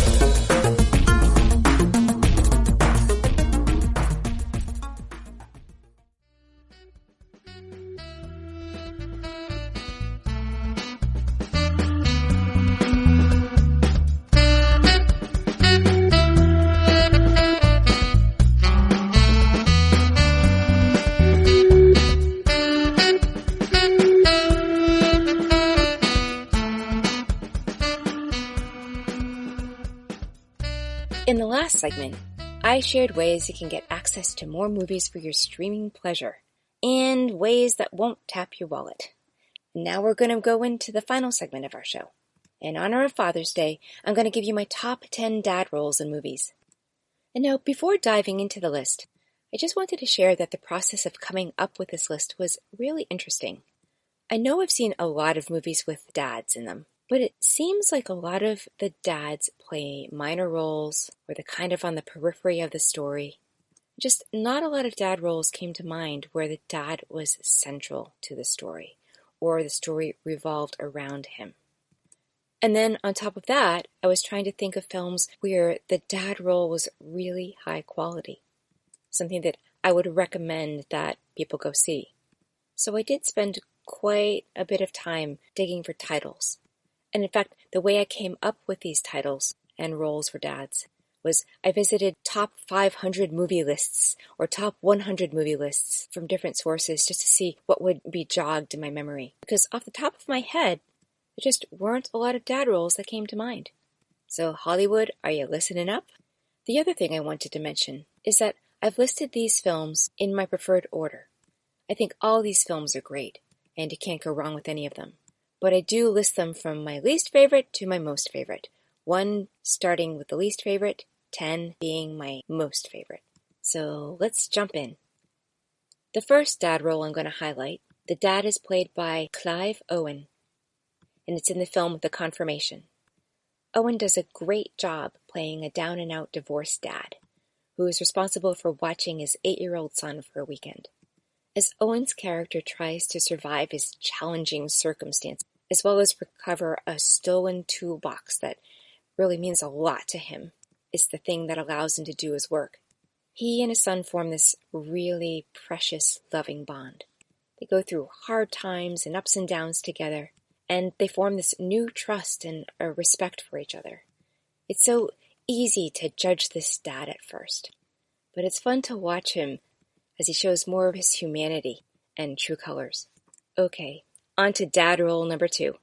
In the last segment, I shared ways you can get access to more movies for your streaming pleasure, and ways that won't tap your wallet. Now we're going to go into the final segment of our show. In honor of Father's Day, I'm going to give you my top 10 dad roles in movies. And now, before diving into the list, I just wanted to share that the process of coming up with this list was really interesting. I know I've seen a lot of movies with dads in them, but it seems like a lot of the dads play minor roles or they're kind of on the periphery of the story. Just not a lot of dad roles came to mind where the dad was central to the story or the story revolved around him. And then on top of that, I was trying to think of films where the dad role was really high quality, something that I would recommend that people go see. So I did spend quite a bit of time digging for titles. And in fact, the way I came up with these titles and roles for dads was I visited top 500 movie lists or top 100 movie lists from different sources just to see what would be jogged in my memory. Because off the top of my head, there just weren't a lot of dad roles that came to mind. So Hollywood, are you listening up? The other thing I wanted to mention is that I've listed these films in my preferred order. I think all these films are great, and you can't go wrong with any of them. But I do list them from my least favorite to my most favorite. 1 starting with the least favorite, 10 being my most favorite. So let's jump in. The first dad role I'm going to highlight, the dad is played by Clive Owen, and it's in the film The Confirmation. Owen does a great job playing a down-and-out divorced dad, who is responsible for watching his 8-year-old son for a weekend. As Owen's character tries to survive his challenging circumstances, as well as recover a stolen toolbox that really means a lot to him, it's the thing that allows him to do his work. He and his son form this really precious, loving bond. They go through hard times and ups and downs together, and they form this new trust and a respect for each other. It's so easy to judge this dad at first, but it's fun to watch him as he shows more of his humanity and true colors. Okay, on to dad role number 2.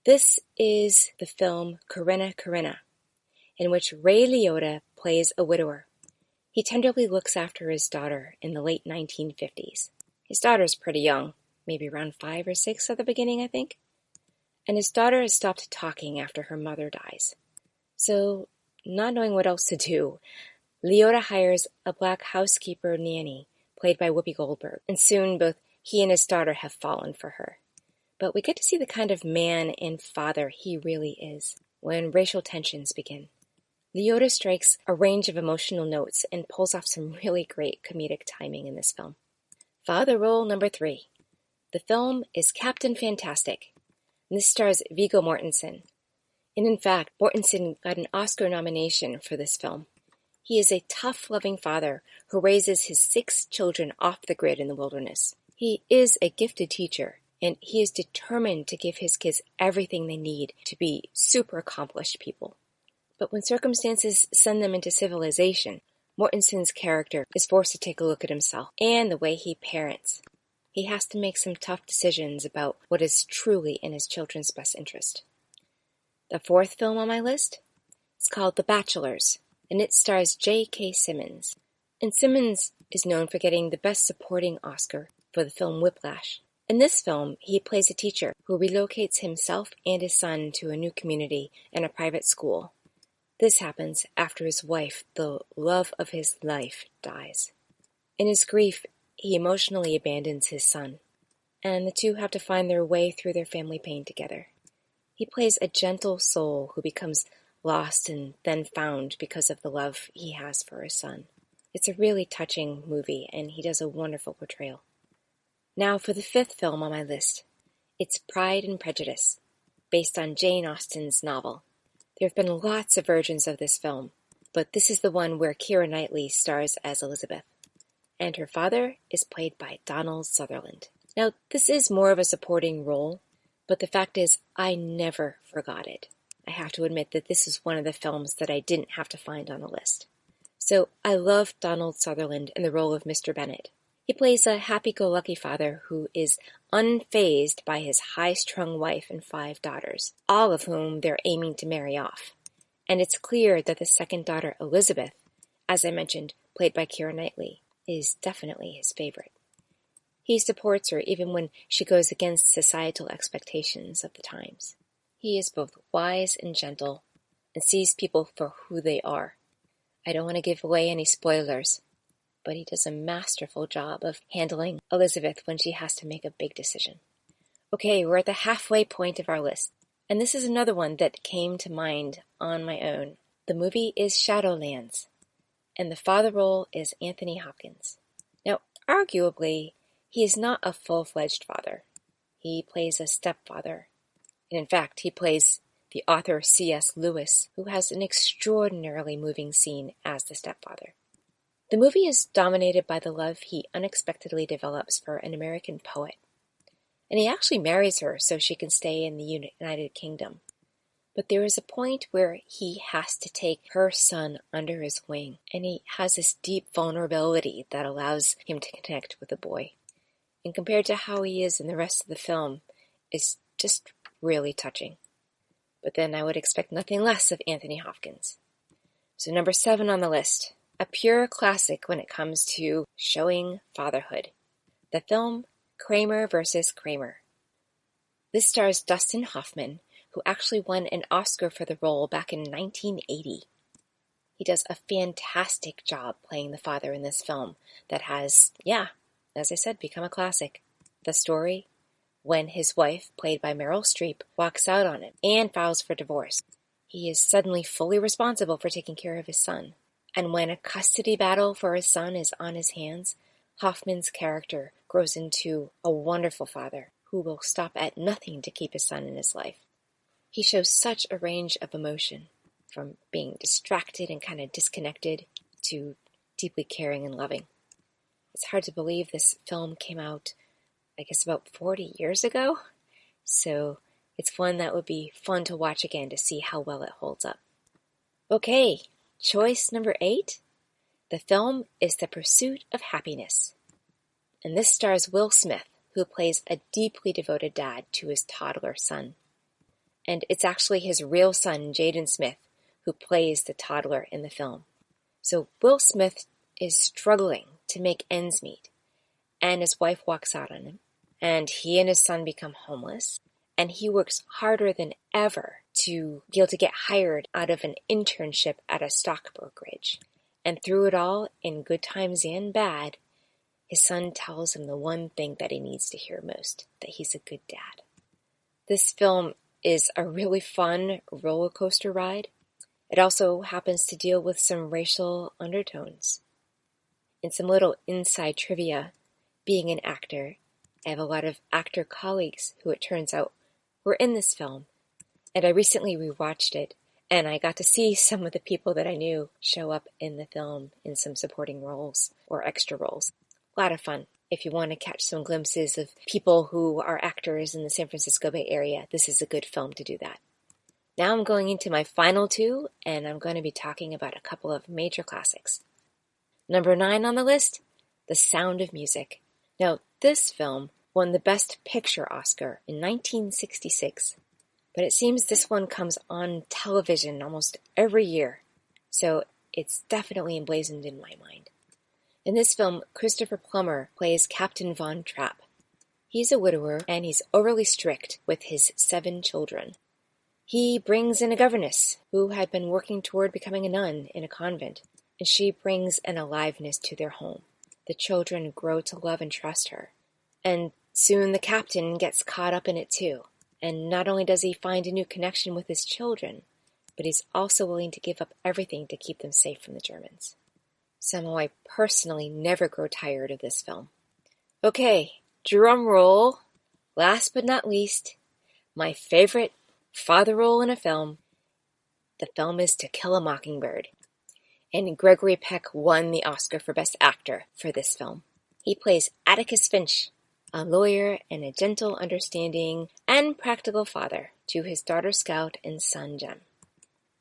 This is the film Corinna, Corinna, in which Ray Liotta plays a widower. He tenderly looks after his daughter in the late 1950s. His daughter's pretty young, maybe around 5 or 6 at the beginning, I think. And his daughter has stopped talking after her mother dies. So, not knowing what else to do, Liotta hires a black housekeeper nanny, played by Whoopi Goldberg, and soon both he and his daughter have fallen for her. But we get to see the kind of man and father he really is when racial tensions begin. Liotta strikes a range of emotional notes and pulls off some really great comedic timing in this film. Father role number 3. The film is Captain Fantastic, and this stars Viggo Mortensen. And in fact, Mortensen got an Oscar nomination for this film. He is a tough, loving father who raises his 6 children off the grid in the wilderness. He is a gifted teacher, and he is determined to give his kids everything they need to be super accomplished people. But when circumstances send them into civilization, Mortensen's character is forced to take a look at himself and the way he parents. He has to make some tough decisions about what is truly in his children's best interest. The 4th film on my list is called The Bachelors, and it stars J.K. Simmons. And Simmons is known for getting the Best Supporting Oscar for the film Whiplash. In this film, he plays a teacher who relocates himself and his son to a new community and a private school. This happens after his wife, the love of his life, dies. In his grief, he emotionally abandons his son, and the two have to find their way through their family pain together. He plays a gentle soul who becomes lost and then found because of the love he has for his son. It's a really touching movie, and he does a wonderful portrayal. Now for the 5th film on my list. It's Pride and Prejudice, based on Jane Austen's novel. There have been lots of versions of this film, but this is the one where Keira Knightley stars as Elizabeth, and her father is played by Donald Sutherland. Now, this is more of a supporting role, but the fact is, I never forgot it. I have to admit that this is one of the films that I didn't have to find on a list. So, I love Donald Sutherland in the role of Mr. Bennet. He plays a happy-go-lucky father who is unfazed by his high-strung wife and 5 daughters, all of whom they're aiming to marry off. And it's clear that the second daughter, Elizabeth, as I mentioned, played by Keira Knightley, is definitely his favorite. He supports her even when she goes against societal expectations of the times. He is both wise and gentle, and sees people for who they are. I don't want to give away any spoilers, but he does a masterful job of handling Elizabeth when she has to make a big decision. Okay, we're at the halfway point of our list, and this is another one that came to mind on my own. The movie is Shadowlands, and the father role is Anthony Hopkins. Now, arguably, he is not a full-fledged father. He plays a stepfather, and in fact, he plays the author C.S. Lewis, who has an extraordinarily moving scene as the stepfather. The movie is dominated by the love he unexpectedly develops for an American poet. And he actually marries her so she can stay in the United Kingdom. But there is a point where he has to take her son under his wing, and he has this deep vulnerability that allows him to connect with the boy. And compared to how he is in the rest of the film, it's just really touching. But then I would expect nothing less of Anthony Hopkins. So number 7 on the list. A pure classic when it comes to showing fatherhood. The film Kramer vs. Kramer. This stars Dustin Hoffman, who actually won an Oscar for the role back in 1980. He does a fantastic job playing the father in this film that has, as I said, become a classic. The story, when his wife, played by Meryl Streep, walks out on him and files for divorce. He is suddenly fully responsible for taking care of his son. And when a custody battle for his son is on his hands, Hoffman's character grows into a wonderful father who will stop at nothing to keep his son in his life. He shows such a range of emotion, from being distracted and kind of disconnected to deeply caring and loving. It's hard to believe this film came out, I guess, about 40 years ago. So it's one that would be fun to watch again to see how well it holds up. Okay, choice number 8. The film is The Pursuit of Happiness. And this stars Will Smith, who plays a deeply devoted dad to his toddler son. And it's actually his real son, Jaden Smith, who plays the toddler in the film. So Will Smith is struggling to make ends meet, and his wife walks out on him, and he and his son become homeless, and he works harder than ever to be able to get hired out of an internship at a stock brokerage. And through it all, in good times and bad, his son tells him the one thing that he needs to hear most, that he's a good dad. This film is a really fun roller coaster ride. It also happens to deal with some racial undertones. And some little inside trivia, being an actor, I have a lot of actor colleagues who it turns out were in this film. And I recently rewatched it, and I got to see some of the people that I knew show up in the film in some supporting roles or extra roles. A lot of fun. If you want to catch some glimpses of people who are actors in the San Francisco Bay Area, this is a good film to do that. Now I'm going into my final 2, and I'm going to be talking about a couple of major classics. Number 9 on the list, The Sound of Music. Now, this film won the Best Picture Oscar in 1966, but it seems this one comes on television almost every year, so it's definitely emblazoned in my mind. In this film, Christopher Plummer plays Captain Von Trapp. He's a widower, and he's overly strict with his 7 children. He brings in a governess who had been working toward becoming a nun in a convent, and she brings an aliveness to their home. The children grow to love and trust her, and soon the captain gets caught up in it too. And not only does he find a new connection with his children, but he's also willing to give up everything to keep them safe from the Germans. Somehow I personally never grow tired of this film. Okay, drum roll. Last but not least, my favorite father role in a film. The film is To Kill a Mockingbird. And Gregory Peck won the Oscar for Best Actor for this film. He plays Atticus Finch, a lawyer and a gentle, understanding, and practical father to his daughter Scout and son Jem.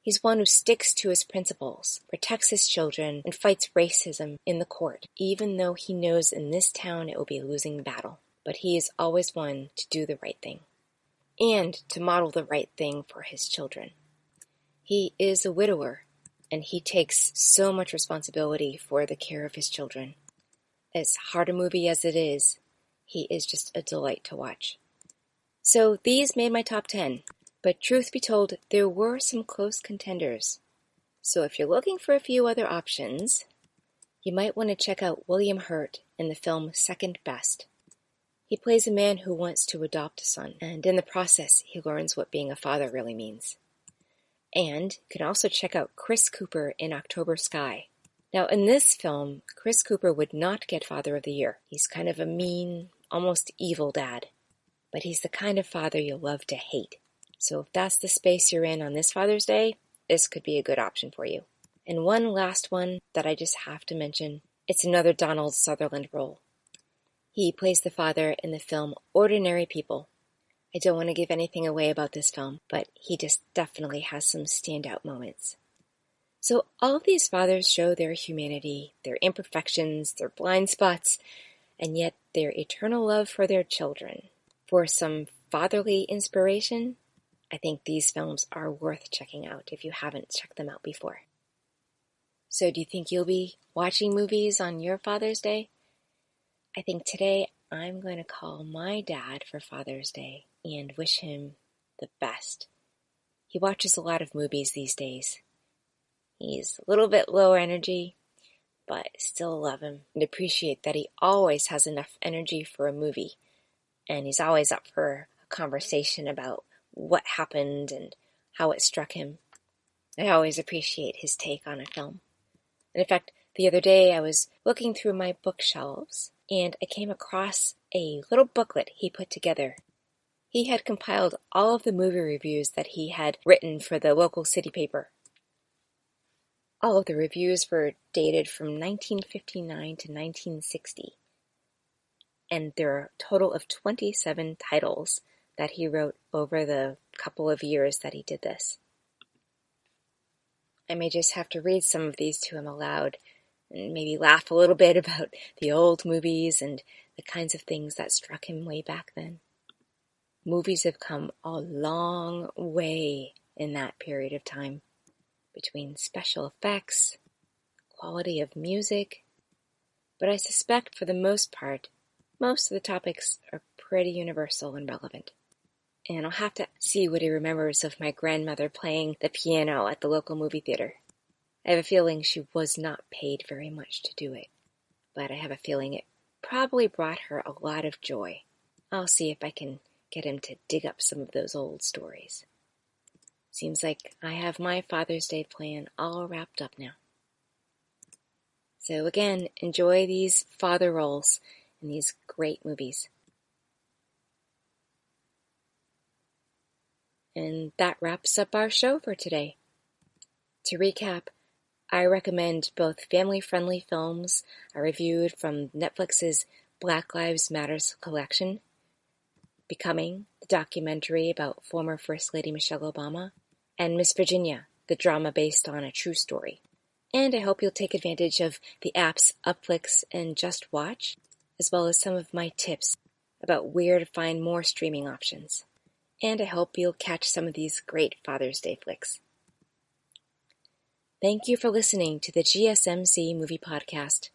He's one who sticks to his principles, protects his children, and fights racism in the court, even though he knows in this town it will be a losing battle. But he is always one to do the right thing, and to model the right thing for his children. He is a widower, and he takes so much responsibility for the care of his children. As hard a movie as it is, he is just a delight to watch. So these made my top 10, but truth be told, there were some close contenders. So if you're looking for a few other options, you might want to check out William Hurt in the film Second Best. He plays a man who wants to adopt a son, and in the process, he learns what being a father really means. And you can also check out Chris Cooper in October Sky. Now, in this film, Chris Cooper would not get Father of the Year. He's kind of a mean, almost evil dad. But he's the kind of father you'll love to hate. So if that's the space you're in on this Father's Day, this could be a good option for you. And one last one that I just have to mention, it's another Donald Sutherland role. He plays the father in the film Ordinary People. I don't want to give anything away about this film, but he just definitely has some standout moments. So all of these fathers show their humanity, their imperfections, their blind spots, and yet their eternal love for their children. For some fatherly inspiration, I think these films are worth checking out if you haven't checked them out before. So do you think you'll be watching movies on your Father's Day? I think today I'm going to call my dad for Father's Day and wish him the best. He watches a lot of movies these days. He's a little bit low energy, but still love him and appreciate that he always has enough energy for a movie. And he's always up for a conversation about what happened and how it struck him. I always appreciate his take on a film. And in fact, the other day I was looking through my bookshelves and I came across a little booklet he put together. He had compiled all of the movie reviews that he had written for the local city paper. All of the reviews were dated from 1959 to 1960. And there are a total of 27 titles that he wrote over the couple of years that he did this. I may just have to read some of these to him aloud and maybe laugh a little bit about the old movies and the kinds of things that struck him way back then. Movies have come a long way in that period of time, between special effects, quality of music, but I suspect for the most part, most of the topics are pretty universal and relevant. And I'll have to see what he remembers of my grandmother playing the piano at the local movie theater. I have a feeling she was not paid very much to do it, but I have a feeling it probably brought her a lot of joy. I'll see if I can get him to dig up some of those old stories. Seems like I have my Father's Day plan all wrapped up now. So again, enjoy these father roles in these great movies. And that wraps up our show for today. To recap, I recommend both family-friendly films I reviewed from Netflix's Black Lives Matter collection, Becoming, the documentary about former First Lady Michelle Obama, and Miss Virginia, the drama based on a true story. And I hope you'll take advantage of the apps Upflix and Just Watch, as well as some of my tips about where to find more streaming options. And I hope you'll catch some of these great Father's Day flicks. Thank you for listening to the GSMC Movie Podcast,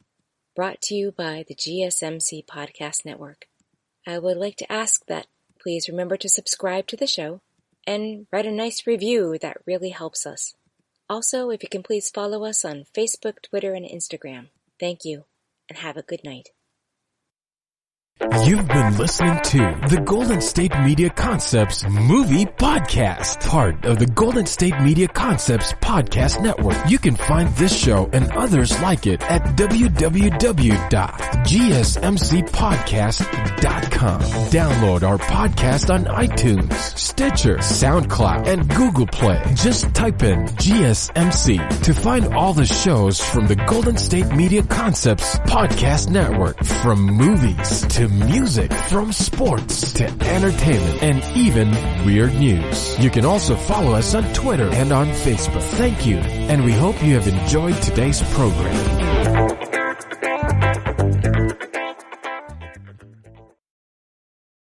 brought to you by the GSMC Podcast Network. I would like to ask that please remember to subscribe to the show and write a nice review that really helps us. Also, if you can please follow us on Facebook, Twitter, and Instagram. Thank you, and have a good night. You've been listening to the Golden State Media Concepts Movie Podcast, part of the Golden State Media Concepts Podcast Network. You can find this show and others like it at www.gsmcpodcast.com. Download our podcast on iTunes, Stitcher, SoundCloud, and Google Play. Just type in GSMC to find all the shows from the Golden State Media Concepts Podcast Network, from movies to music, from sports to entertainment, and even weird news. You can also follow us on Twitter and on Facebook. Thank you, and we hope you have enjoyed today's program.